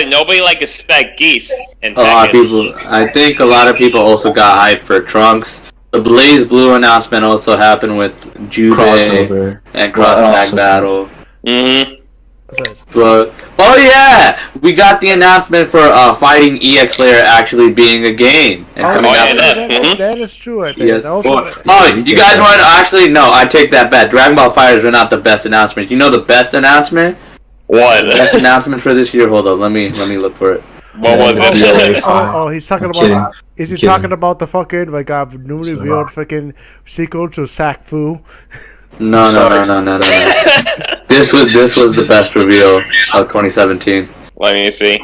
nobody expect Geese. A lot of people. I think a lot of people also got hyped for Trunks. The Blaze Blue announcement also happened with Jude and Cross Tag Battle. But we got the announcement for Fighting EX Layer actually being a game and coming out. That is true. I think. Yes. You guys want to actually? No, I take that back. Dragon Ball FighterZ were not the best announcements. You know the best announcement? What? The best announcement for this year? Hold on, let me look for it. What was it? He's talking about. Is he talking about the fucking newly revealed fucking sequel to Sack Fu? No. This was the best reveal of 2017. Let me see.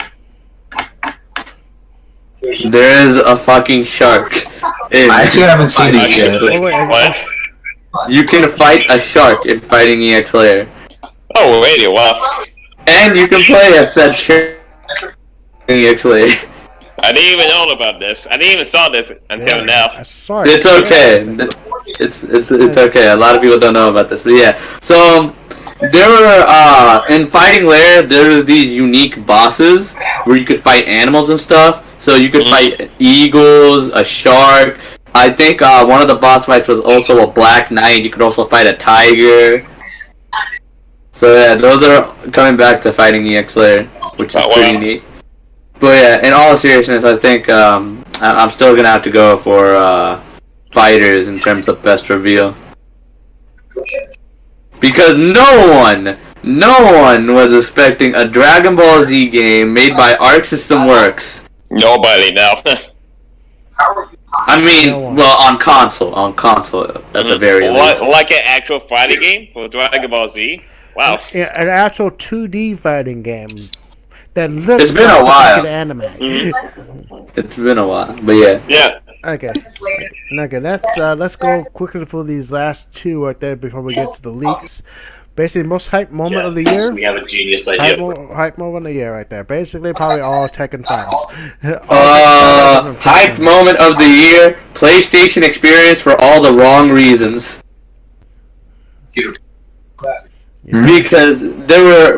There is a fucking shark. I actually haven't seen this yet. What? You can fight a shark in Fighting EX Layer. Oh, wait, wow. And you can play as said shark in EX Layer. I didn't even know about this. I didn't even saw this until now. Sorry. It's okay. It's okay. A lot of people don't know about this, but yeah. So there were in Fighting Lair, there were these unique bosses where you could fight animals and stuff. So you could fight eagles, a shark. I think one of the boss fights was also a black knight. You could also fight a tiger. So yeah, those are coming back to Fighting EX Lair, which is pretty neat. But yeah, in all seriousness, I think I'm still gonna have to go for fighters in terms of best reveal, because no one was expecting a Dragon Ball Z game made by Arc System Works. Nobody now. I mean, well, on console at the very least. Like an actual fighting game for Dragon Ball Z. Wow. Yeah, an actual 2D fighting game. That looks it's been a while. Anime. It's been a while, but yeah. Yeah. Okay. Let's go quickly for these last two right there before we get to the leaks. Basically, most hype moment of the year. We have a genius idea. Hype moment of the year right there. Basically, probably all Tekken finals. Hyped moment of the year. PlayStation experience for all the wrong reasons. Because there were,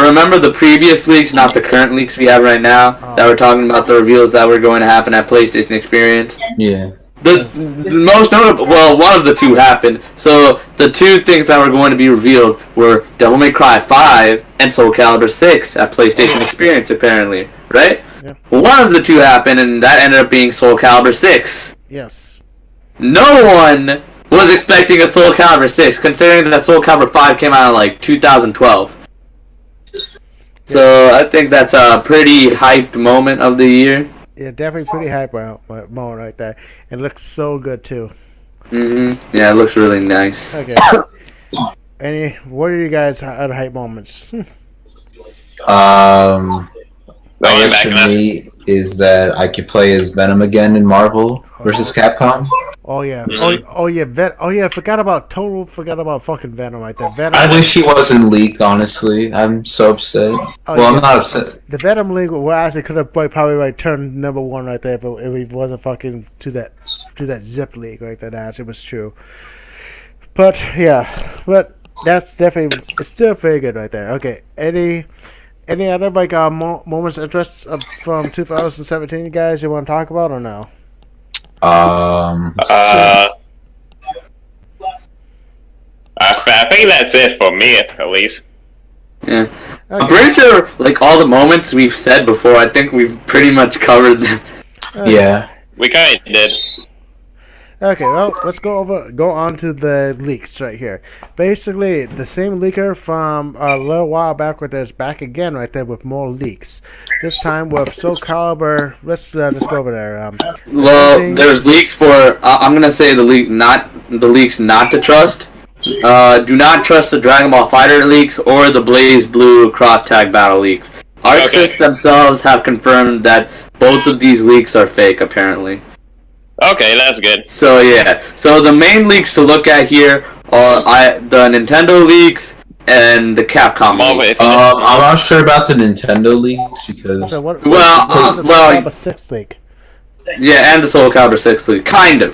remember the previous leaks, not the current leaks we have right now, that were talking about the reveals that were going to happen at PlayStation Experience? Yeah. The most notable, well, one of the two happened. So the two things that were going to be revealed were Devil May Cry 5 and Soul Calibur 6 at PlayStation Experience, apparently, right? Yeah. One of the two happened, and that ended up being Soul Calibur 6. Yes. No one was expecting a Soul Calibur 6, considering that Soul Calibur 5 came out in like 2012. So I think that's a pretty hyped moment of the year. Yeah, definitely pretty hype moment right there. And it looks so good too. Yeah, it looks really nice. Okay. What are you guys' other hype moments? I guess for me is that I could play as Venom again in Marvel vs. Capcom. Oh yeah. Forgot about fucking Venom right there. Venom. I wish he wasn't leaked. Honestly, I'm so upset. I'm not upset. The Venom League, well, actually could have probably turned #1 right there if he wasn't fucking to that Zip League right there. That actually was true. But yeah, that's definitely, it's still very good right there. Okay, any other moments of interest from 2017, guys, you want to talk about or no? I think that's it for me, at least. Yeah. Okay. I'm pretty sure, like, all the moments we've said before, I think we've pretty much covered them. Yeah. We kind of did. Okay, well, let's go on to the leaks right here. Basically, the same leaker from a little while back with is back again right there with more leaks. This time with Soul Calibur. Let's go over there. There's leaks for. I'm gonna say the leaks not to trust. Do not trust the Dragon Ball Fighter leaks or the Blaze Blue Cross Tag Battle leaks. ArcSys themselves have confirmed that both of these leaks are fake, apparently. Okay, that's good. So yeah, so the main leaks to look at here are the Nintendo leaks and the Capcom leaks. I'm not sure about the Nintendo leaks because the 6th leak. Yeah, and the Soul Calibur 6 leak, kind of.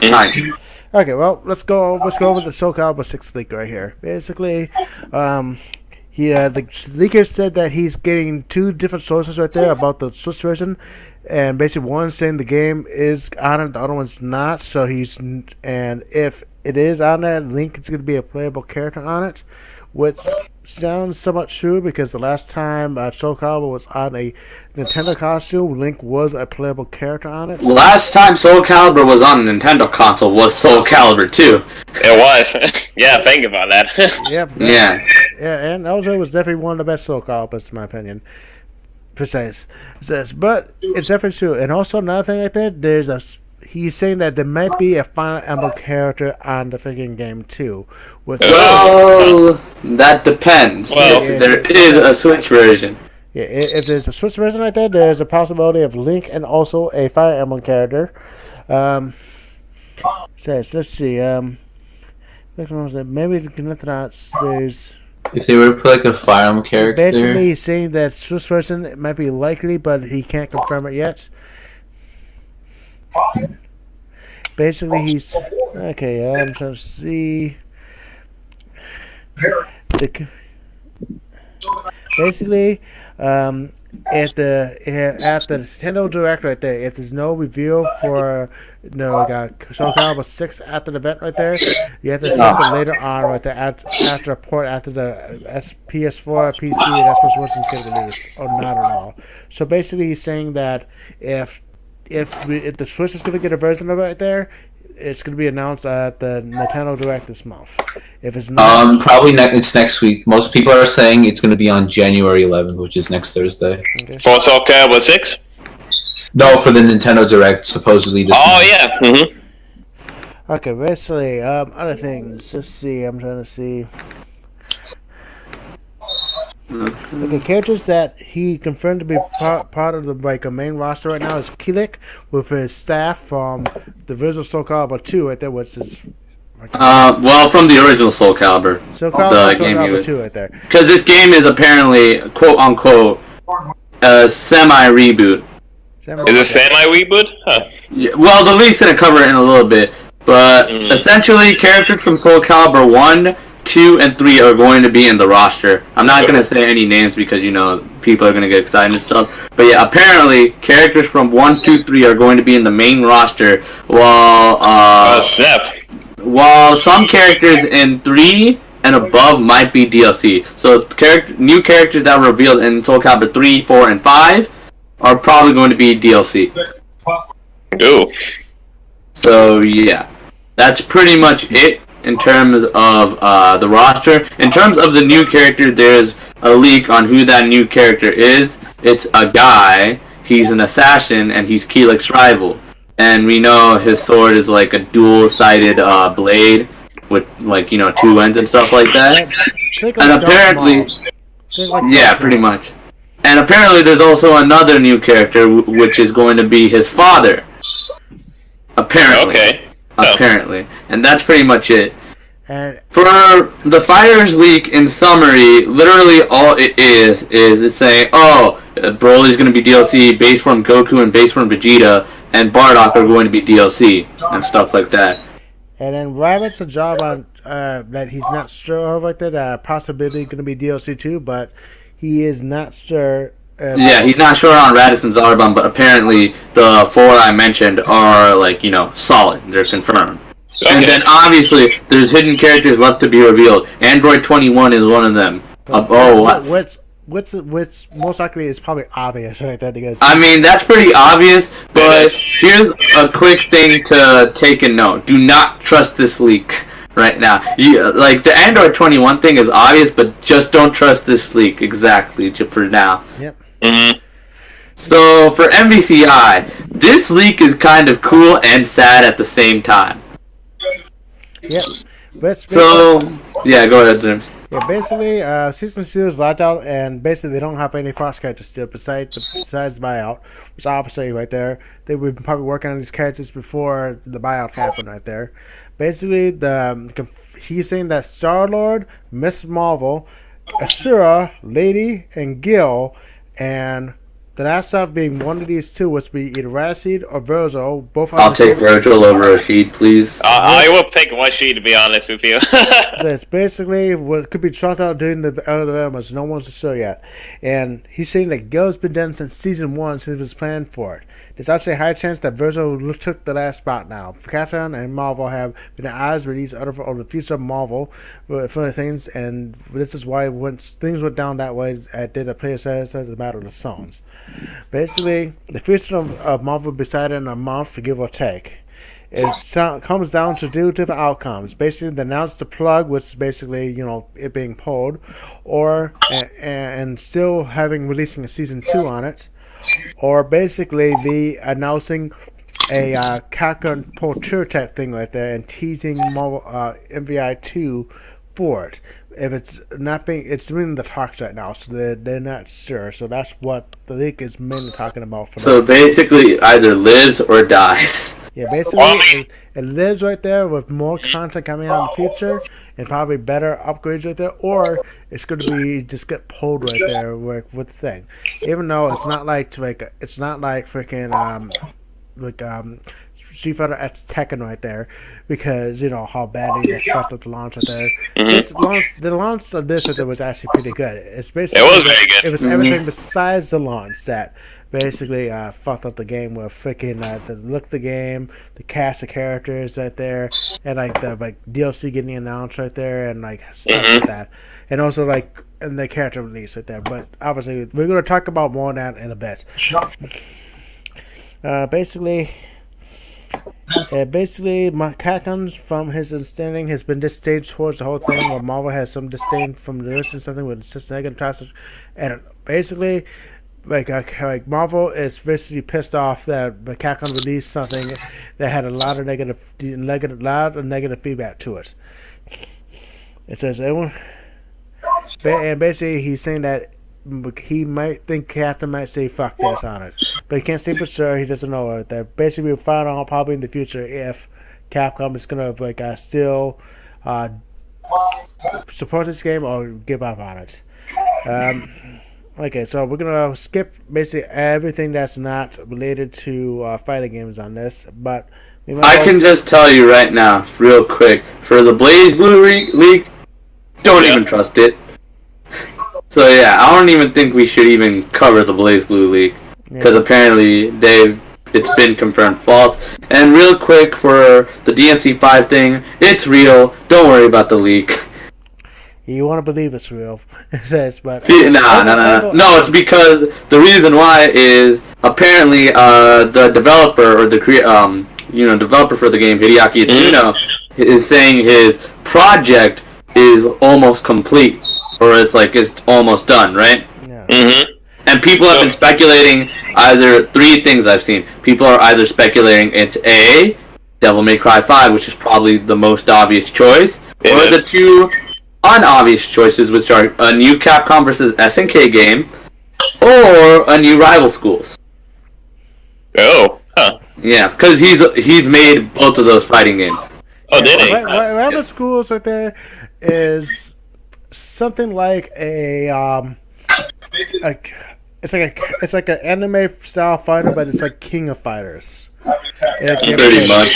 Okay, well, let's go over the Soul Calibur 6 leak right here. Basically, the leaker said that he's getting two different sources right there about the Switch version, and basically one saying the game is on it, the other one's not. So and if it is on there, Link is going to be a playable character on it, which sounds somewhat true because the last time Soul Calibur was on a Nintendo costume, Link was a playable character on it. Last time Soul Calibur was on a Nintendo console was Soul Calibur 2. It was. Yeah, think about that. Yeah, and Eljo was definitely one of the best Soul Caliburs in my opinion. Precise. But it's definitely true. And also another thing right there, he's saying that there might be a Fire Emblem character on the freaking game too. Well, that depends. Well, there is a Switch version. Yeah, if there's a Switch version right there, there's a possibility of Link and also a Fire Emblem character. Let's see. Maybe there's. If they were to put like a Fire Emblem character. Basically, he's saying that Switch version might be likely, but he can't confirm it yet. Basically, he's okay. I'm trying to see. Basically, at the Nintendo Direct right there, if there's no reveal for Soul Calibur 6 after the event right there, you have to expect it later on right there after a port after the PS4, PC, and Xbox One is getting released, or not at all. So basically, he's saying that if the Switch is going to get a version of it right there, it's going to be announced at the Nintendo Direct this month. If it's not, probably it's next week. Most people are saying it's going to be on January 11th, which is next Thursday. Okay. For Soul Calibur 6? No, for the Nintendo Direct, supposedly this month. Yeah. Mm-hmm. Okay, basically, other things. Let's see. I'm trying to see. Okay, characters that he confirmed to be part of the main roster right now is Kilik with his staff from the original Soul Calibur 2 right there, which is from the original Soul Calibur. Soul Calibur 2 right there. Because this game is apparently quote unquote a semi reboot. Is it semi-reboot? Huh. Yeah, well, the leak's gonna cover it in a little bit, but essentially characters from Soul Calibur 1, 2, and 3 are going to be in the roster. I'm not going to say any names because, people are going to get excited and stuff. But yeah, apparently, characters from 1, 2, 3 are going to be in the main roster, while while some characters in 3 and above might be DLC. So new characters that were revealed in Soul Calibur 3, 4, and 5 are probably going to be DLC. Ooh. So yeah, that's pretty much it in terms of the roster. In terms of the new character, there's a leak on who that new character is. It's a guy. He's an assassin, and he's Keelik's rival. And we know his sword is like a dual-sided blade with, like, you know, 2 ends and stuff like that. And apparently, yeah, pretty much. And apparently, there's also another new character, which is going to be his father. Apparently. Okay. Apparently. And that's pretty much it. And for the Fighters leak, in summary, literally all it is it's saying, oh, Broly's going to be DLC, base form Goku and base form Vegeta, and Bardock are going to be DLC, and stuff like that. And then Rabbit's a job on that he's not sure of, like that, possibility going to be DLC too, but he is not sure. Yeah, he's not sure on Raditz and Zarbon, but apparently the 4 I mentioned are, like, you know, solid. They're confirmed. Okay. And then obviously there's hidden characters left to be revealed. Android 21 is one of them. What's most likely is probably obvious right there, because I mean, that's pretty obvious, but here's a quick thing to take a note. Do not trust this leak right now. Like, the Android 21 thing is obvious, but just don't trust this leak exactly for now. Yep. Mm-hmm. So for MVCI, this leak is kind of cool and sad at the same time. Yep. So, yeah, go ahead, Zerms. Yeah, basically, Season 2 is locked out, and basically they don't have any Fox characters still besides the buyout, which obviously right there, they would probably working on these characters before the buyout happened right there. Basically, he's saying that Star-Lord, Miss Marvel, Ashura, Lady, and Gil, and the last out being one of these two was be either Rashid or Virgil. Both. I'll take Virgil over Rashid, please. I will pick Rashid, to be honest with you. It's basically what could be trotted out during the developments. No one's sure yet. And he's saying that Gil's been done since Season 1, since he was planned for it. There's actually a high chance that Virgil took the last spot now. Captain and Marvel have been at odds with each other for the future of Marvel for the things, and this is why when things went down that way, I did a player says as a matter of the songs. Basically, the future of Marvel decided in a month, give or take. It comes down to 2 different outcomes. Basically, they announced the plug, which is basically, you know, it being pulled, or and still releasing a Season 2 on it, or basically the announcing a Capcom Porture type thing right there and teasing Marvel MVI 2 for it. If it's not being, it's in the talks right now, so they're not sure. So that's what the leak is mainly talking about. So basically, either lives or dies. Yeah, basically, it lives right there with more content coming out in the future and probably better upgrades right there, or it's going to be just get pulled right there with the thing. Even though it's not like freaking Street Fighter X Tekken right there, because you know how badly they fucked up the launch right there. Mm-hmm. The launch of this right there was actually pretty good. It's basically, it was very good. It was everything besides the launch that basically fucked up the game with freaking the look of the game, the cast of characters right there, and like the DLC getting announced right there, and like stuff like that, and also like and the character release right there. But obviously, we're going to talk about more on that in a bit. Basically, Capcom, from his understanding, has been disdain towards the whole thing, where Marvel has some disdain from the releasing something with just negative topics, and basically, like Marvel is basically pissed off that Capcom released something that had a lot of negative feedback to it. It says everyone, and basically he's saying that he might think Captain might say fuck this on it, but he can't say for sure. He doesn't know it. That basically we'll find out probably in the future if Capcom is gonna still support this game or give up on it. Okay, so we're gonna skip basically everything that's not related to fighting games on this, but I can just tell you right now, real quick, for the Blaze Blue leak, don't even trust it. So yeah, I don't even think we should even cover the Blaze Blue leak, because apparently they've it's been confirmed false. And real quick for the DMC5 thing, it's real. Don't worry about the leak. You want to believe it's real. It says, but No, it's because the reason why is apparently the developer or the developer for the game, Hideaki Itsuno, is saying his project is almost complete, or it's almost done, right? Yeah. Mm-hmm. And people have been speculating either three things I've seen. People are either speculating it's A, Devil May Cry 5, which is probably the most obvious choice, or the two unobvious choices, which are a new Capcom versus SNK game, or a new Rival Schools. Oh, huh. Yeah, because he's made both of those fighting games. Oh, did he? Rival Schools right there is something like it's like an anime style fighter, but it's like King of Fighters. Pretty much.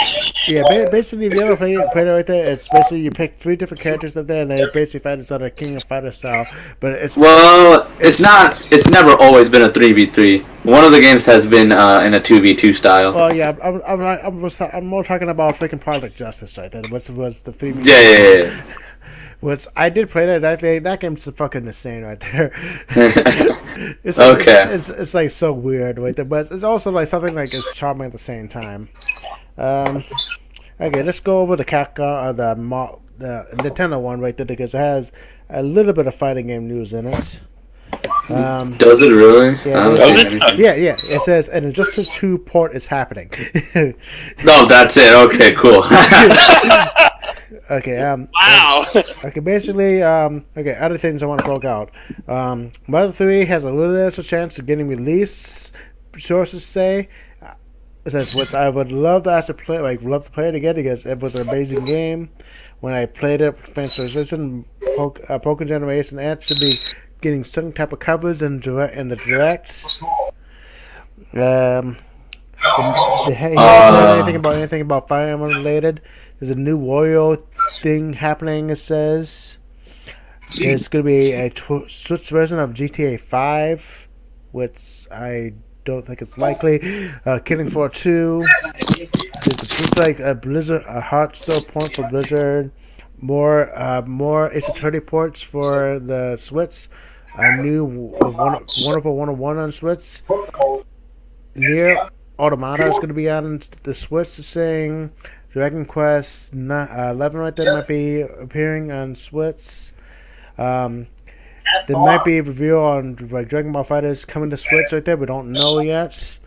Yeah, basically, if you ever play it right there, it's basically you pick 3 different characters right there, and they basically fight each other King of Fighter style. But it's not. It's never always been a 3v3. One of the games has been in a 2v2 style. Well, yeah, I'm more talking about freaking Project Justice right there. What's the 3v3? Yeah. Which I did play that game's fucking insane right there. It's like so weird right there, but it's also like something like it's charming at the same time. Okay, let's go over the Capcom, the Nintendo one right there because it has a little bit of fighting game news in it. Does it really? Yeah. It says an Injustice 2 port is happening. No, that's it. Okay, cool. Okay. Wow. Okay. Basically, okay. Other things I want to poke out. Mother 3 has a little extra chance of getting released. Sources say. It says, which I would love to actually play. Love to play it again because it was an amazing game. When I played it, Pokemon Generation, and should be getting some type of coverage in the direct. He hasn't said anything about Fire Emblem related. There's a new Wario thing happening, it says. There's going to be a Switch version of GTA 5, which I don't think it's likely. Killing Floor 2. It's like a Blizzard, a Hearthstone port for Blizzard. More Ace Attorney ports for the Switch. A new Wonderful 101 on Switch. Nier Automata is going to be on the Switch, saying Dragon Quest 11 right there might be appearing on Switch. There might be a review on Dragon Ball FighterZ coming to Switch right there. We don't know yet.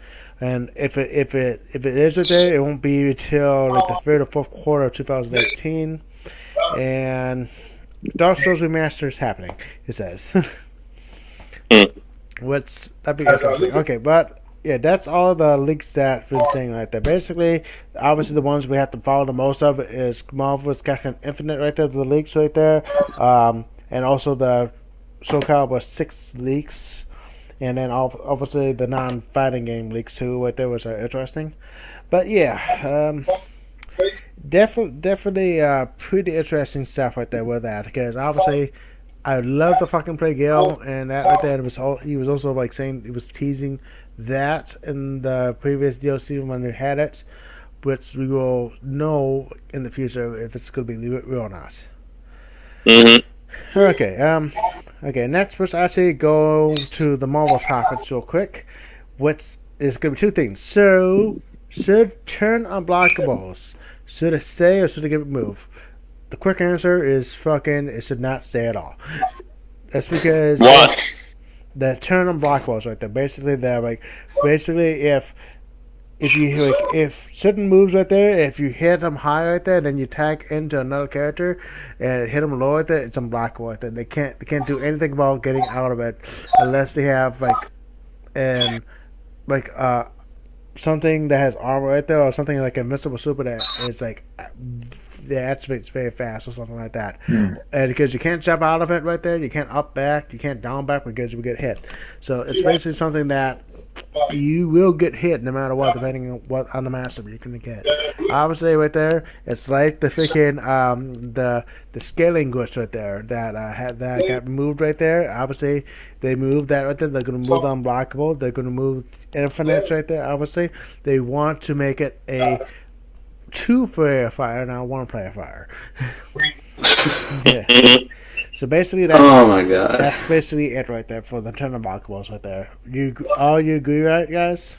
And if it is right there, it won't be until like the 3rd or 4th quarter of 2018. And Dark Souls Remaster is happening, it says. That'd be interesting. Okay, but yeah, that's all the leaks that I've been saying right there. Basically, obviously the ones we have to follow the most of is Marvel's Capcom Infinite right there, the leaks right there. And also the Soul Calibur 6 leaks. And then obviously the non-fighting game leaks too right there, which are interesting. But yeah, definitely pretty interesting stuff right there with that. Because obviously I would love to fucking play Gale, and that right there he was also like saying he was teasing that in the previous DLC when we had it, which we will know in the future if it's going to be real or not. Mm-hmm. Okay. Next, let's actually go to the Marvel topics real quick. Which is going to be 2 things. So, should turn unblockables? Should it stay or should it get removed? The quick answer is it should not stay at all. That's because the turn unblockables right there. Basically, if certain moves right there, if you hit them high right there, then you tag into another character and hit them low right there, it's unblockable right there. They can't do anything about getting out of it unless they have something that has armor right there, or something like invincible super that is like that activates very fast or something like that. And because you can't jump out of it right there, you can't up back, you can't down back because you get hit. So it's basically something that you will get hit no matter what, depending on what on the matchup you're gonna get. Obviously, right there, it's like the freaking the scaling glitch right there that got moved right there. Obviously, they moved that right there. They're gonna move the unblockable. They're gonna move infinite right there. Obviously, they want to make it a 2-player fire, not 1-player fire. Yeah. So basically, Oh my god. that's basically it right there for the 10 unblockables right there. You agree, right, guys?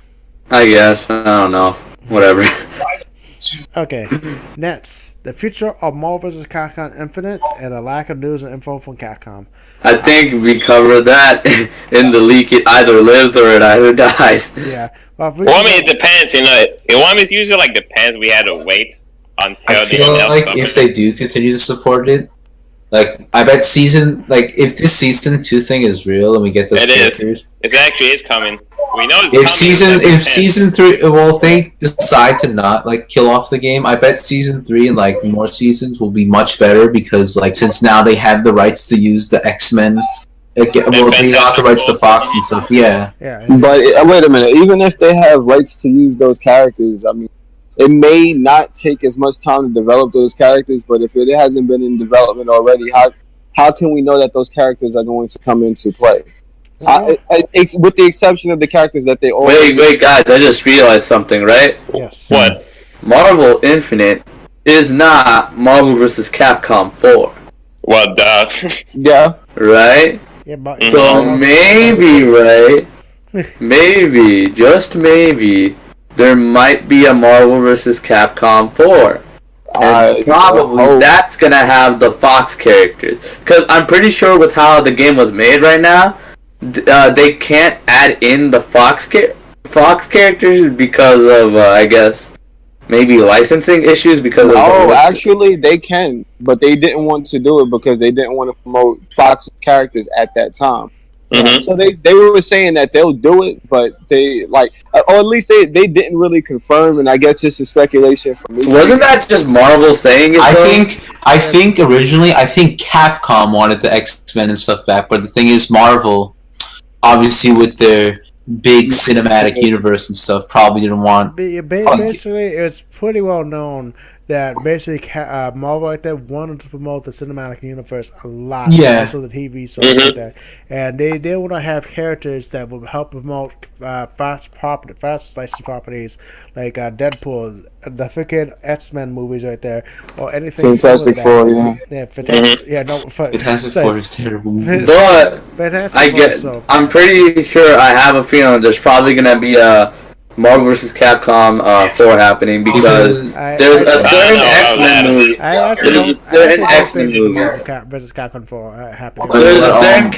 I guess. I don't know. Whatever. Okay. Next, the future of Marvel vs. Capcom Infinite and the lack of news and info from Capcom. I think we covered that in the leak. It either lives or it either dies. Yeah. Well, I mean, it depends. It usually like depends. We had to wait until I feel like if they do continue to support it, like I bet if this season 2 thing is real and we get those characters, it actually is coming. We know it's if coming. season 3, well, if they decide to not like kill off the game, I bet season 3 and like more seasons will be much better because like since now they have the rights to use the X-Men. They got the rights to Fox and stuff. Yeah. But wait a minute. Even if they have rights to use those characters, I mean, it may not take as much time to develop those characters. But if it hasn't been in development already, how can we know that those characters are going to come into play? With the exception of the characters that they already... Wait, guys! I just realized something. Right? Yes. What? Marvel Infinite is not Marvel vs. Capcom 4. Well, duh. Yeah. Right? Yeah, but So maybe, right? Maybe, just maybe, there might be a Marvel vs. Capcom 4. And probably that's gonna have the Fox characters. Because I'm pretty sure with how the game was made right now, they can't add in the Fox characters because of, I guess, maybe licensing issues because of... Oh, actually, they can. But they didn't want to do it because they didn't want to promote Fox's characters at that time. Mm-hmm. So they were saying that they'll do it, but they or at least they didn't really confirm. And I guess this is speculation from me. Wasn't that just Marvel saying it? I think originally Capcom wanted the X-Men and stuff back, but the thing is Marvel, obviously with their big cinematic universe and stuff, probably didn't want. Basically, it's pretty well known that basically Marvel like that wanted to promote the cinematic universe a lot. Yeah. Also the TV shows like that, and they want to have characters that will help promote fast licensed properties like Deadpool, the freaking X-Men movies right there, or anything. Fantastic Four, yeah, Fantastic. Yeah, no, Fantastic Four is terrible. But I'm pretty sure I have a feeling there's probably gonna be a Marvel vs. Capcom 4 happening because there's a certain X-Men movie. There's a certain X-Men movie. Versus Capcom 4 happening. There's a certain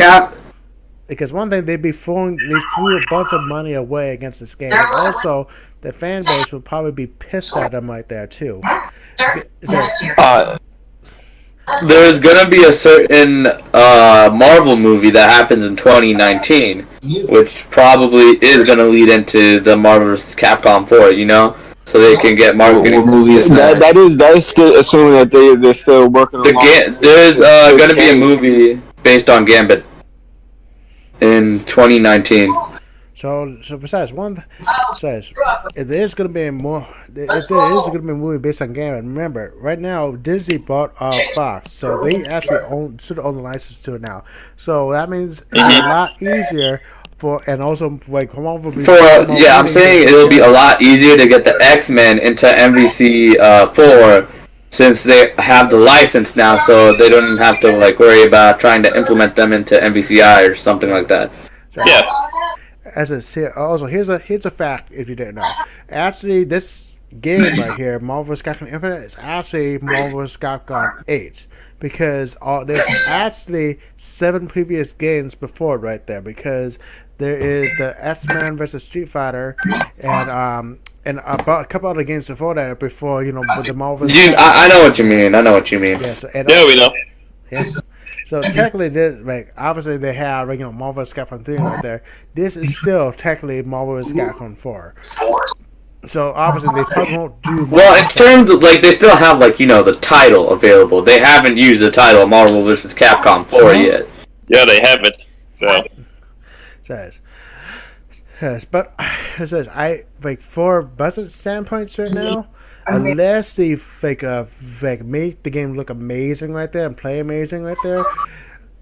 because one thing they threw a bunch of money away against this game, but also the fan base would probably be pissed at them right there too. There's gonna be a certain Marvel movie that happens in 2019, which probably is gonna lead into the Marvel vs. Capcom 4. You know, so they can get marketing. What movie is that? That is still assuming that they're still working on. There's gonna be a movie based on Gambit in 2019. So besides if there's gonna be a movie based on Gambit, remember right now Disney bought Fox, so they actually should own the license to it now. So that means it's a lot easier and also like I'm saying it'll be a lot easier to get the X-Men into MVC 4 since they have the license now, so they don't have to like worry about trying to implement them into MVCI or something like that. Also, here's a fact if you didn't know. Actually, this game right here, Marvel vs. Capcom Infinite, is actually Marvel vs. Capcom 8 because there's actually 7 previous games before right there because there is the X-Men vs. Street Fighter and a couple other games before that with the Marvel. I know what you mean. Yes, we know. Yeah. So technically, this obviously they have Marvel vs. Capcom 3 right there. This is still technically Marvel vs. Capcom 4. So obviously they probably won't do. Well, in terms of they still have the title available. They haven't used the title Marvel vs. Capcom 4 yet. Yeah, they haven't. So Yes, but it says I like for budget standpoints right now. Unless they make the game look amazing right there and play amazing right there,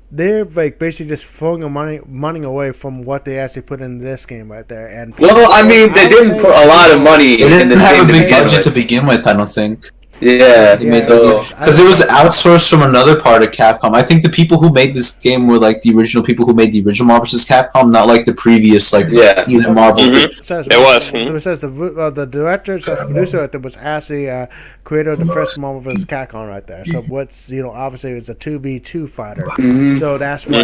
they're like basically just throwing the money away from what they actually put in this game right there. And well, I mean, they didn't put a lot of money They in the didn't have game a to big begin budget with. to begin with, I don't think. Yeah, Yeah, Because it was outsourced from another part of Capcom. I think the people who made this game were like the original people who made the original Marvel vs. Capcom, not like the previous either Marvel. Mhm. It says, It was. It says the director, the producer right there was actually creator of the first Marvel vs. Capcom right there. So what's obviously it's a 2v2 fighter. So that's why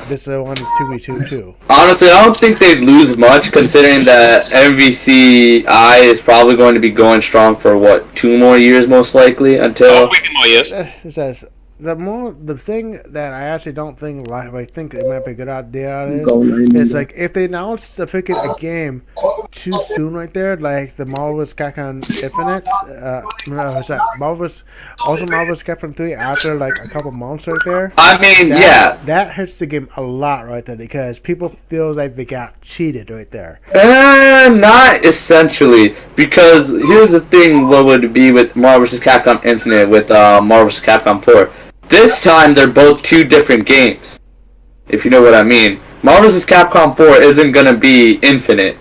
this one is 2v2 too. Honestly, I don't think they'd lose much considering that MVCI is probably going to be going strong for 2 more years most likely until. It says the thing that I actually don't think I think it might be a good idea is like if they announce a game too soon right there, like the Marvel vs. Capcom Infinite, Marvel vs. Capcom 3 after like a couple months right there. I mean, that hurts the game a lot right there because people feel like they got cheated right there. Not essentially, because here's the thing: what would be with Marvel vs. Capcom Infinite with Marvel vs. Capcom 4? This time they're both 2 different games. If you know what I mean, Marvel vs. Capcom 4 isn't gonna be Infinite.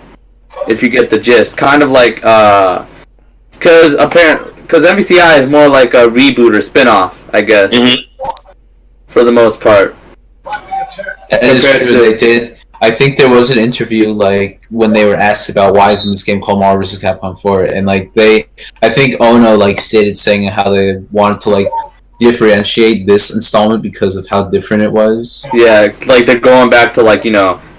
If you get the gist, kind of like because MVCI is more like a reboot or spin-off, I guess, for the most part. That is true. They did. I think there was an interview like when they were asked about why isn't this game called Marvel vs. Capcom 4, and like I think Ono like stated saying how they wanted to like differentiate this installment because of how different it was. Yeah, like they're going back to like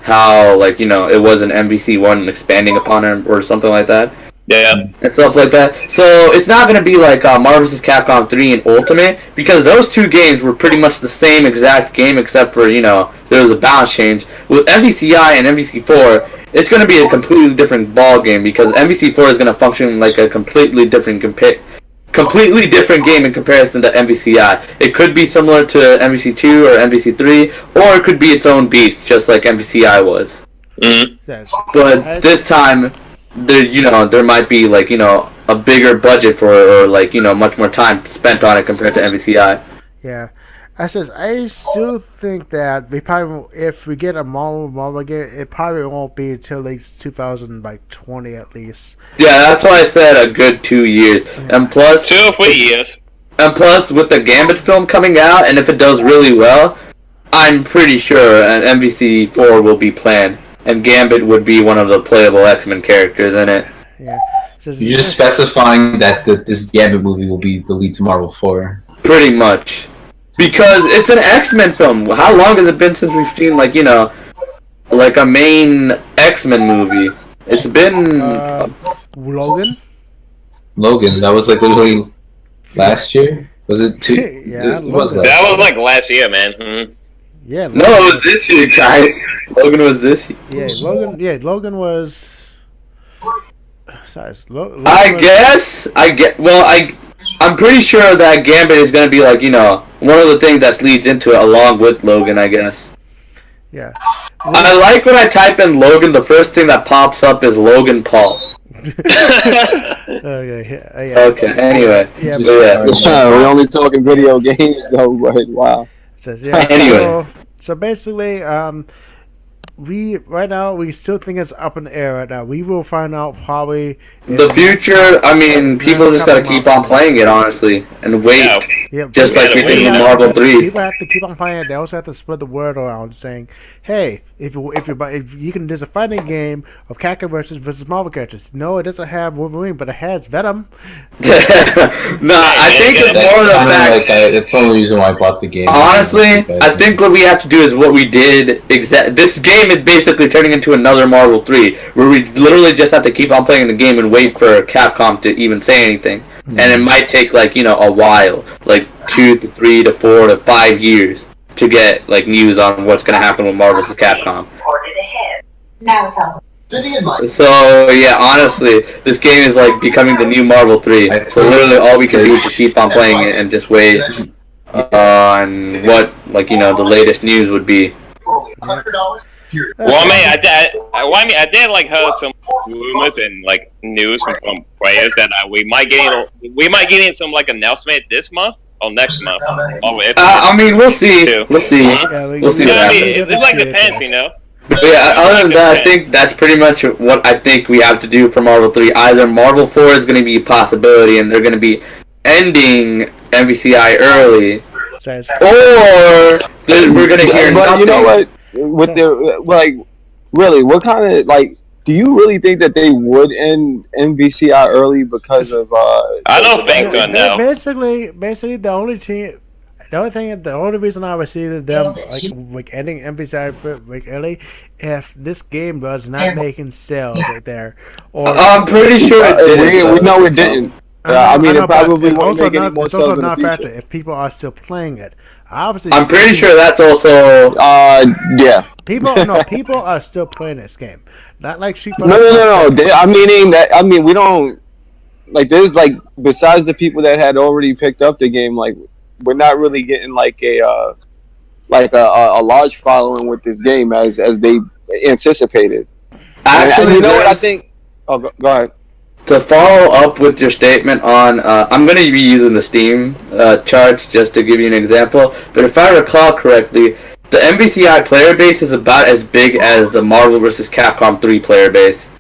how it was an MVC1 and expanding upon it or something like that. Yeah. And stuff like that. So it's not going to be like Marvel vs. Capcom 3 and Ultimate, because those 2 games were pretty much the same exact game except for, there was a balance change. With MVCI and MVC4, it's going to be a completely different ball game because MVC4 is going to function like a completely different game in comparison to MVCI. It could be similar to MVC2 or MVC3, or it could be its own beast, just like MVCI was. Yes. But this time, there might be like a bigger budget for it, or much more time spent on it compared to MVCI. Yeah. I still think that if we get a Marvel game, it probably won't be until like 2020 at least. Yeah, that's why I said a good 2 years, and plus 2 or 3 years. And plus, with the Gambit film coming out, and if it does really well, I'm pretty sure an MVC4 will be planned, and Gambit would be one of the playable X-Men characters in it. Yeah. You're just specifying that this Gambit movie will be the lead to Marvel 4. Pretty much. Because it's an X-Men film. How long has it been since we've seen, like a main X-Men movie? It's been... Logan? Logan, that was like literally last year? Was it 2? Yeah, it was that was like last year, man. Yeah. Logan. No, it was this year, guys. Logan was this year. Yeah, Logan was... Sorry, I'm pretty sure that Gambit is going to be like, one of the things that leads into it along with Logan, I guess. Yeah. I like when I type in Logan, the first thing that pops up is Logan Paul. Okay, anyway. We're only talking video games though, but wow. Anyway. So basically, right now we still think it's up in the air right now. We will find out probably the future. I mean, people just gotta keep on playing it, honestly, and wait. Yeah, just like we did with Marvel 3. People have to keep on playing it. They also have to spread the word around, saying, "Hey, if you can, there's a fighting game of Capcom versus Marvel characters. No, it doesn't have Wolverine, but it has Venom." I think it's more the fact. It's the only reason why I bought the game. Honestly, I think what we have to do is what we did. This game is basically turning into another Marvel 3, where we literally just have to keep on playing the game and wait for Capcom to even say anything. And it might take a while, like 2 to 3 to 4 to 5 years to get news on what's gonna happen with Marvel vs. Capcom. So yeah, honestly, this game is becoming the new Marvel 3. So literally all we can do is just keep on playing it and just wait on what the latest news would be. Well, I did like heard some rumors and like news from players that we might get in some like announcement this month or next month. I mean, we'll see. We'll see. Yeah, We'll see what happens. It like depends, you know. But yeah, other than that, I think that's pretty much what I think we have to do for Marvel 3. Either Marvel 4 is going to be a possibility and they're going to be ending MVCI early, or we're going to hear but nothing. You know what? With their like, really, what kind of like? Do you really think that they would end MVCI early because of? I don't think so. No. Basically, the only reason I would see them like ending MVCI like early, if this game was not making sales right there, or I'm pretty sure it didn't. We know it didn't. I mean, it probably won't make any more it's sales also in the not future. factor if people are still playing it. Obviously, I'm pretty sure that's also. Yeah. People are still playing this game. Not like sheep. No. I mean, we don't like. There's like besides the people that had already picked up the game, like we're not really getting like a large following with this game as they anticipated. Actually, and you know what I think? Oh, go ahead. To follow up with your statement on, I'm going to be using the Steam charts just to give you an example, but if I recall correctly, the MVCI player base is about as big as the Marvel vs. Capcom 3 player base.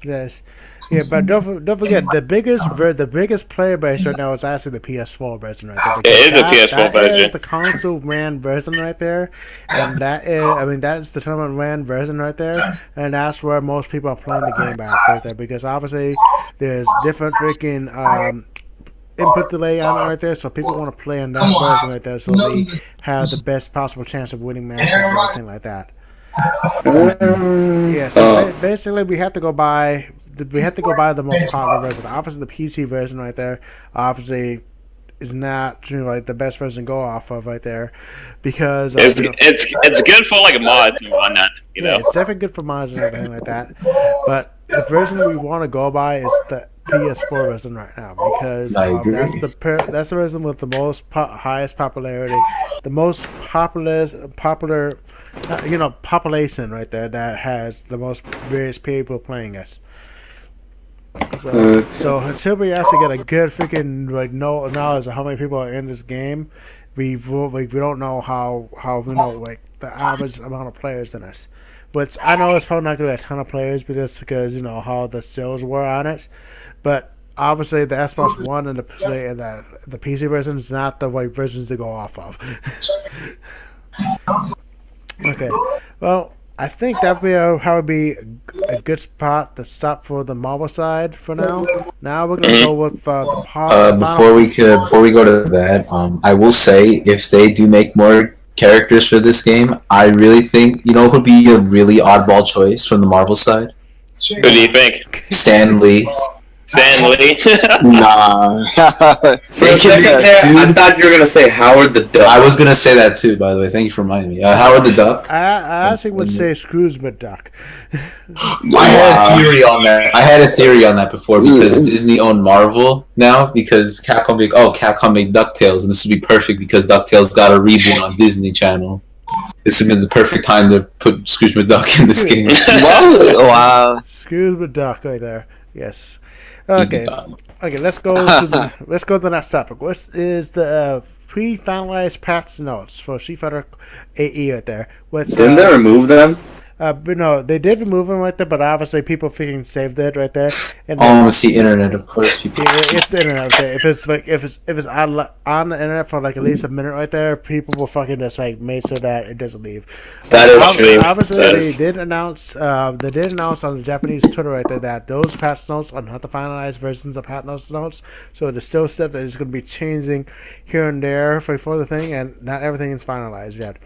Yes. Yeah, but don't forget the biggest player base right now is actually the PS4 version right there. It is the PS4 version. That is the console ran version right there, and that's the tournament ran version right there, and that's where most people are playing the game right there because obviously there's different freaking input delay on it right there, so people want to play on that version right there, so they have the best possible chance of winning matches and everything like that. Yeah, so basically we have to go by the most popular version. Obviously, the PC version right there, obviously, is not like the best version to go off of right there, because it's good for like a mod if you want that. You know, it's definitely good for mods and everything like that. But the version we want to go by is the PS4 version right now because that's the version with the most highest popularity, the most popular population right there that has the most various people playing it. So until we actually get a good freaking knowledge of how many people are in this game, we don't know how like the average amount of players in it. But I know it's probably not going to be a ton of players because you know how the sales were on it. But obviously the Xbox One and the PC version is not the right versions to go off of. Okay, well. I think that would be a good spot to stop for the Marvel side for now. Now we're gonna go with the before we go to that, I will say if they do make more characters for this game, I really think who would be a really oddball choice from the Marvel side. Who do you think? Stan Lee. Nah. For a second there, I thought you were gonna say Howard the Duck. I was gonna say that too, by the way. Thank you for reminding me. Howard the Duck. I actually would say Scrooge McDuck. I had a theory on that before because Disney owned Marvel now because Capcom made DuckTales, and this would be perfect because DuckTales got a reboot on Disney Channel. This would be the perfect time to put Scrooge McDuck in this game. Wow. Scrooge McDuck right there. Yes. Okay. Let's go to the next topic. What is the pre-finalized patch notes for Street Fighter AE right there? Didn't they remove them? But no, they did remove them right there, but obviously people freaking saved it right there. And it's the internet, of course. People. It's the internet. Okay? If it's on the internet for like at least a minute right there, people will fucking just like make sure that it doesn't leave. That is true. Obviously, they did announce on the Japanese Twitter right there that those patch notes are not the finalized versions of patch notes. So there's still stuff that is going to be changing here and there for the thing, and not everything is finalized yet.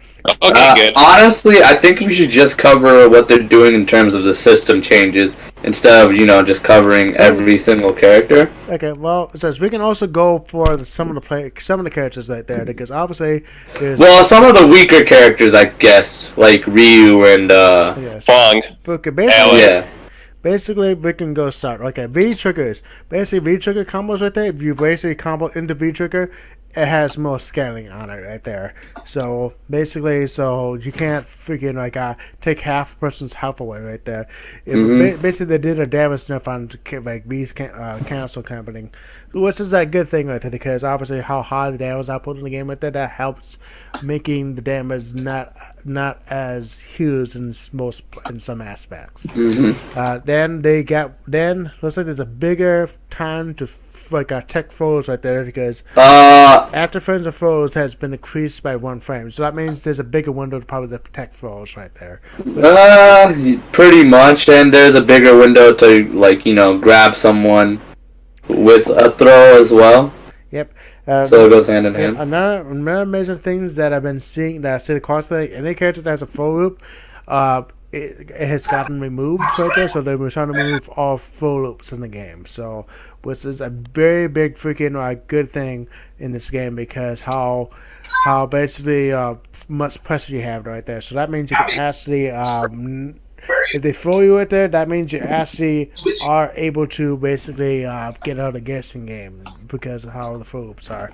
Okay, good. Honestly, I think we should just cover what they're doing in terms of the system changes instead of just covering every single character. Okay, well, it says we can also go for some of the characters right there because obviously there's some of the weaker characters, I guess, like Ryu and Fong. Okay, basically we can go start. Okay, V triggers. Basically V trigger combos right there. If you basically combo into V trigger, it has more scaling on it right there. So basically, so you can't freaking like take half a person's health away right there. Basically, they did a damage nerf on like these cancel company, which is a good thing right there because obviously how high the damage output in the game right there that helps making the damage not as huge in some aspects. Then looks like there's a bigger time to like tech foes right there because after frames of foes has been increased by 1 frame, so that means there's a bigger window to probably protect foes right there. Pretty much, and there's a bigger window to like grab someone with a throw as well. Yep. So it goes hand in hand. Another amazing things that I've been seeing that I see across any character that has a full loop, it has gotten removed right there. So they were trying to remove all full loops in the game. So which is a very big freaking good thing in this game because how basically much pressure you have right there. So that means you can actually if they throw you right there, that means you actually are able to basically get out of the guessing game because of how the full loops are.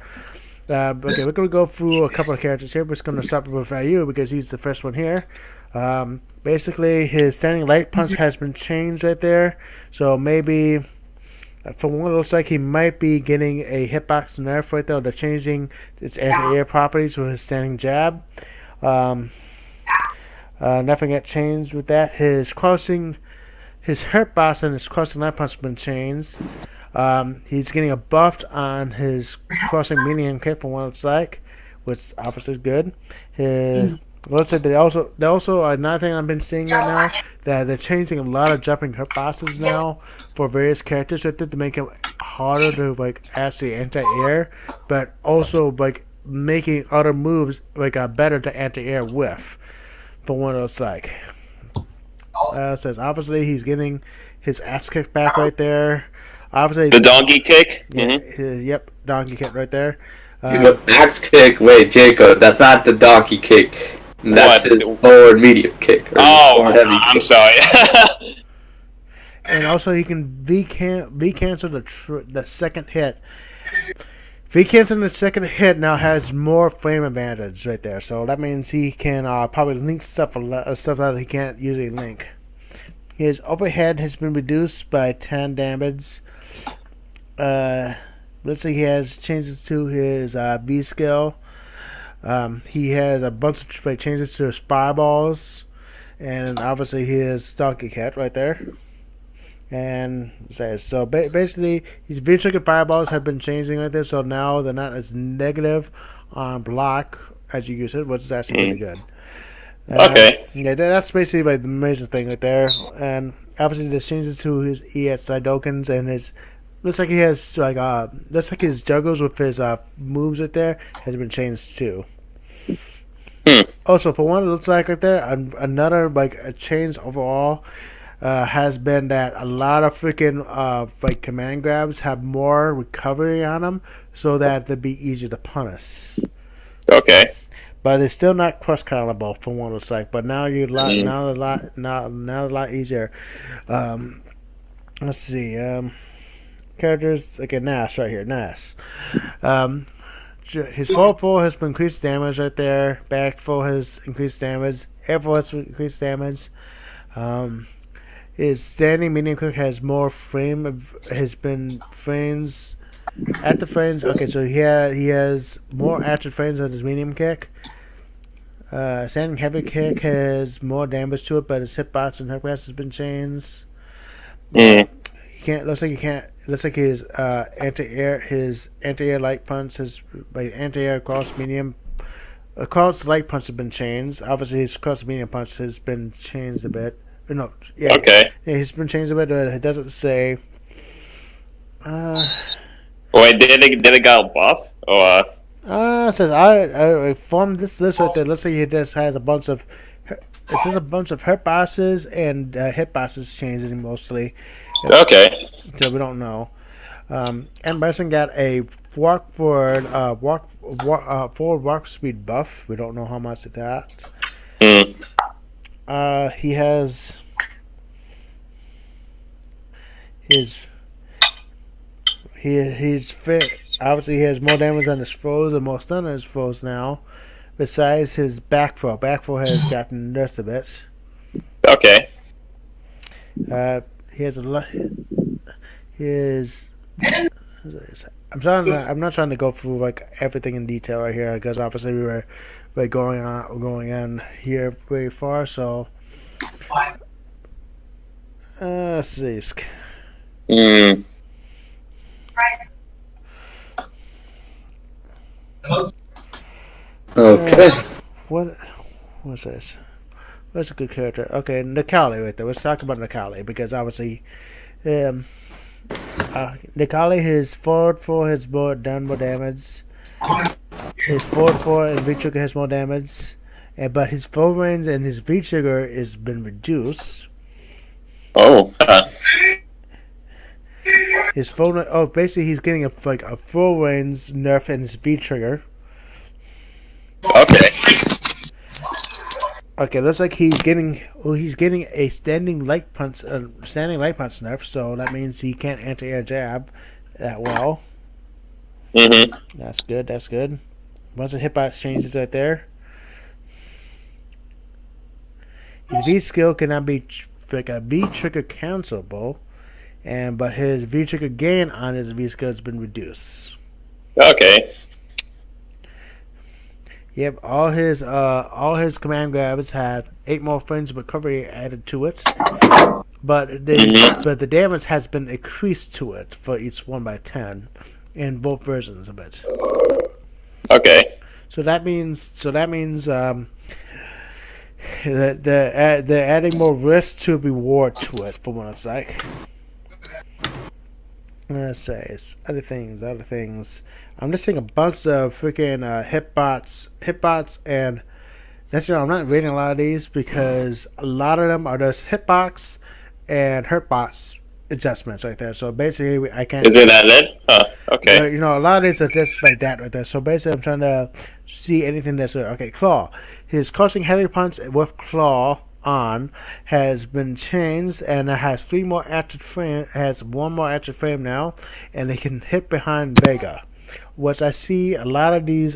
Okay, we're going to go through a couple of characters here. We're just going to start with Ryu because he's the first one here. Basically, his standing light punch has been changed right there. So maybe, from what it looks like, he might be getting a hitbox nerf right there. They're changing its anti-air properties with his standing jab. Nothing got changed with that. His hurt box and his crossing light punch have been changed. He's getting a buff on his crossing medium kick from what it's like, which obviously is good. Looks like they also another thing I've been seeing right now that they're changing a lot of jumping hurt bosses now for various characters with it to make it harder to like actually anti-air, but also like making other moves like better to anti-air with. For what it looks like. It says obviously he's getting his ass kicked back right there. Obviously the donkey kick. Yeah, yep, donkey kick right there. Axe kick. Wait, Jacob, that's not the donkey kick. That's his forward medium kick. I'm sorry. And also he can cancel the second hit. V-cancel the second hit now has more frame advantage right there, so that means he can probably link stuff that he can't usually link. His overhead has been reduced by 10 damage. Let's say he has changes to his V skill. He has a bunch of changes to his fireballs, and obviously his donkey cat right there. And so basically, his V-trigger fireballs have been changing right there, so now they're not as negative on block as you use it, which is actually pretty good. Okay. Yeah, that's basically like the major thing right there. And obviously, there's changes to his EX Sidokens and his. Looks like he has looks like his juggles with his moves right there has been changed too. Also, for one, it looks like right there another like a change overall. Has been that a lot of freaking command grabs have more recovery on them, so that they'd be easier to punish. Okay. But it's still not cross countable from what it looks like. But now you're now a lot easier. Let's see. Characters Nash right here. Nash. His forward full has been increased damage right there. Back full has increased damage. Air full has increased damage. His standing medium kick has more has been frames active frames. Okay, so he has more active frames on his medium kick. Standing heavy kick has more damage to it, but his hitbox and hitbox has been changed. He can't. Looks like his anti-air light punch, his anti-air cross medium. Cross light punch has been changed. Obviously, his cross medium punch has been changed a bit. No, yeah. Okay. Yeah, he's been changed a bit. It doesn't say. Wait, did it go buff or? It says I from this list right there. Looks like he just has a bunch of. It says a bunch of hurt bosses and hit bosses changing mostly. Okay. So we don't know. And Bryson got a forward walk speed buff. We don't know how much of that. He has his fit. obviously he has more damage on his foes and more stun on his foes now. Besides his back throw. Back throw has gotten nerfed a bit. Okay. He has a lot. His. I'm not trying to go through like everything in detail right here because obviously we're going on here very far. So let's see. Okay. What's this? What's a good character? Okay, Nikali right there. Let's talk about Nikali because obviously, Nikali his forward 4 has done more damage. His forward 4 and V trigger has more damage, but his full range and his V trigger has been reduced. Oh. His full basically he's getting a full range nerf in his V trigger. Okay. Okay, looks like he's getting a standing light punch nerf, so that means he can't anti-air jab that well. Mm-hmm. That's good. Bunch of hitbox changes right there. His V skill cannot be like a V trigger cancelable, but his V trigger gain on his V skill has been reduced. Okay. Yep, all his command grabs have 8 more frames of recovery added to it, but the damage has been increased to it for each 1x10 in both versions of it. Okay. So that means that they're adding more risk to reward to it for what it's like. Let's say other things. I'm just seeing a bunch of freaking hitbots, and that's I'm not reading a lot of these because a lot of them are just hitbox and hurtbots adjustments right there. So basically, I can't. Is it added? Okay. A lot of these are just like that right there. So basically, I'm trying to see anything that's okay. Claw, his crushing heavy punch with claw on has been changed, and it has 3 more active frame. Has 1 more active frame now, and it can hit behind Vega, which I see a lot of these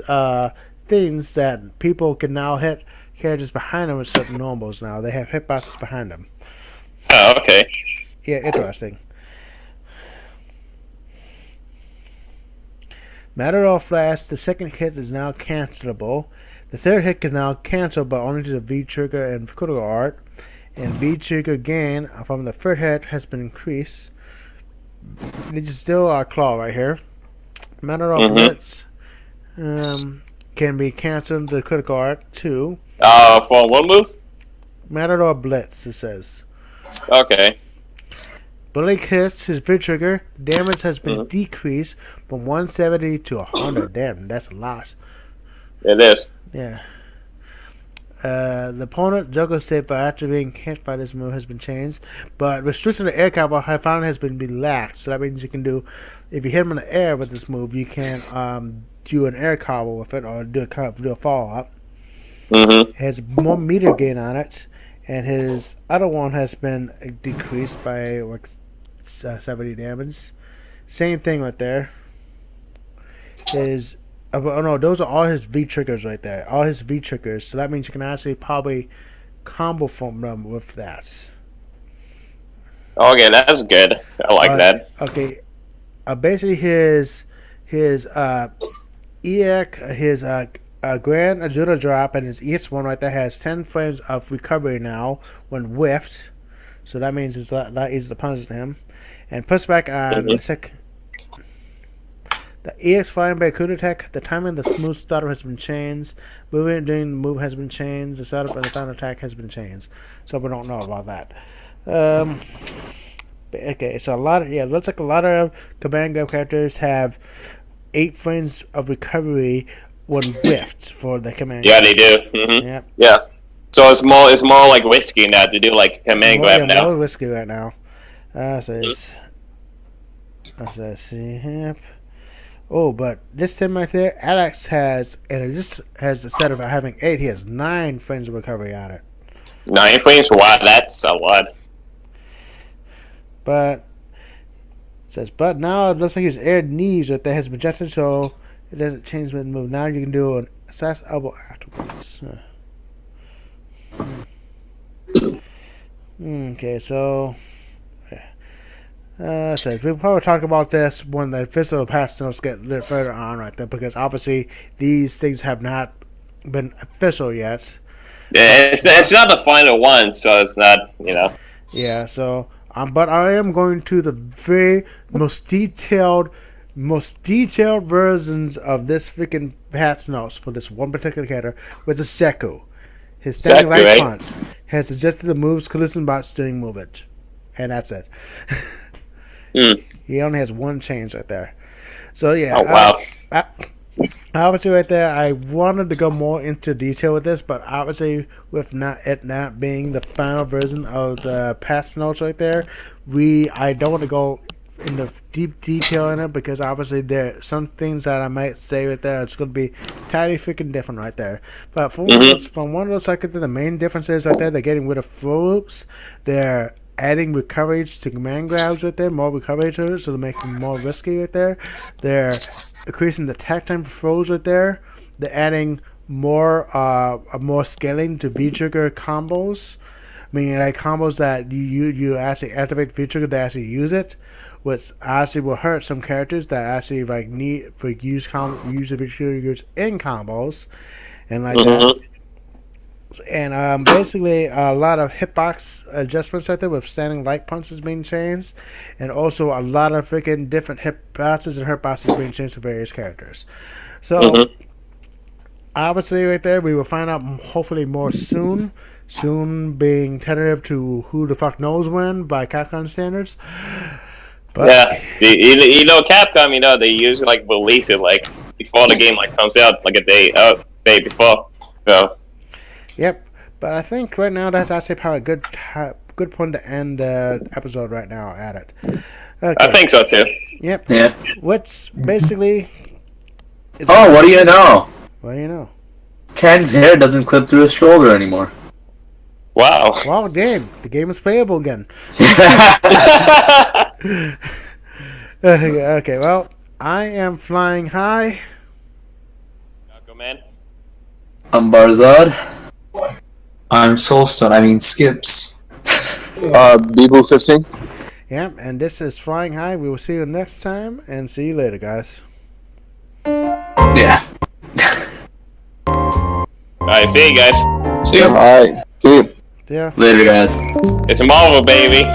things that people can now hit characters behind them with certain normals. Now they have hitboxes behind them. Oh, okay. Yeah, interesting. Matador Flash, the second hit is now cancelable. The third hit can now cancel, but only to the V trigger and critical art. And V trigger gain from the third hit has been increased. This is still our claw right here. Matador Blitz can be canceled. The critical art too. For one move? Matador Blitz, it says. Okay. Bully Kiss, his V trigger damage has been decreased from 170 to 100. Damn, that's a lot. It is. Yeah. The opponent juggle state for after being hit by this move has been changed, but restriction to air combo finally has been relaxed. So that means you can do, if you hit him in the air with this move, you can do an air combo with it or do a follow up. It has more meter gain on it, and his other one has been decreased by 70 damage. Same thing right there. Those are all his V triggers right there. All his V triggers. So that means you can actually probably combo from them with that. Okay, that's good. I like that. Okay. Basically his EX, his Grand Ajuda drop and his EX1 right there has 10 frames of recovery now when whiffed. So that means it's a lot easier to punish him. And push back on the EX firing by coup attack, the timing of the smooth startup has been changed. Movement during the move has been changed. The startup and the final attack has been changed. So we don't know about that. Okay, so looks like a lot of command grab characters have 8 frames of recovery when whiffed for the command. Yeah, they do. Yep. Yeah. So it's more like risky now to do like command grab now. More risky right now. Yep. Oh, but this time right there, Alex has a set of having 8. He has 9 frames of recovery on it. 9 frames? Wow, that's a lot. But says, but now it looks like his air knees right there has been adjusted, so it doesn't change the move. Now you can do an assess elbow afterwards. Okay, so we'll probably talk about this when the official patch notes get a little further on right there, because obviously these things have not been official yet. Yeah, it's not the final one, so it's not, you know. Yeah, so but I am going to the very most detailed versions of this freaking patch notes for this one particular character, which is Seku. His standing Seku, right right? punch has adjusted the move's collision box during movement, and that's it. He only has one change right there. So yeah. Oh wow. Obviously, right there, I wanted to go more into detail with this, but obviously, with it not being the final version of the patch notes right there, I don't want to go into deep detail in it, because obviously there are some things that I might say right there. It's going to be totally freaking different right there. But from one of those, I could think the main differences right there, they're getting rid of throw loops. They're adding recovery to command grabs right there, more recovery to it, so to make them more risky right there. They're increasing the attack time for throws right there. They're adding more scaling to V-trigger combos, meaning like combos that you actually activate the V-trigger to actually use it, which actually will hurt some characters that actually like need for use the V-triggers in combos and like that. And basically a lot of hitbox adjustments right there, with standing light punches being changed, and also a lot of freaking different hitboxes and hurtboxes being changed for various characters. So obviously right there we will find out hopefully more soon. Soon being tentative to who the fuck knows when by Capcom standards. But yeah, you know Capcom, you know, they usually like release it like before the game like comes out, like a day before. So. Yep, but I think right now that's actually probably a good point to end the episode right now at it. Okay. I think so too. Yep. Yeah. What's basically... what do you know? What do you know? Ken's hair doesn't clip through his shoulder anymore. Wow. Wow, damn. The game is playable again. Okay, well, I am flying high. Go, man. I'm Barzad. I'm Soulstone. I mean Skips. Beeble 15. Yep, and this is Flying High. We will see you next time, and see you later, guys. Yeah. Alright, see you guys. See ya. Alright. See you. Yeah. Later, guys. It's Marvel, baby.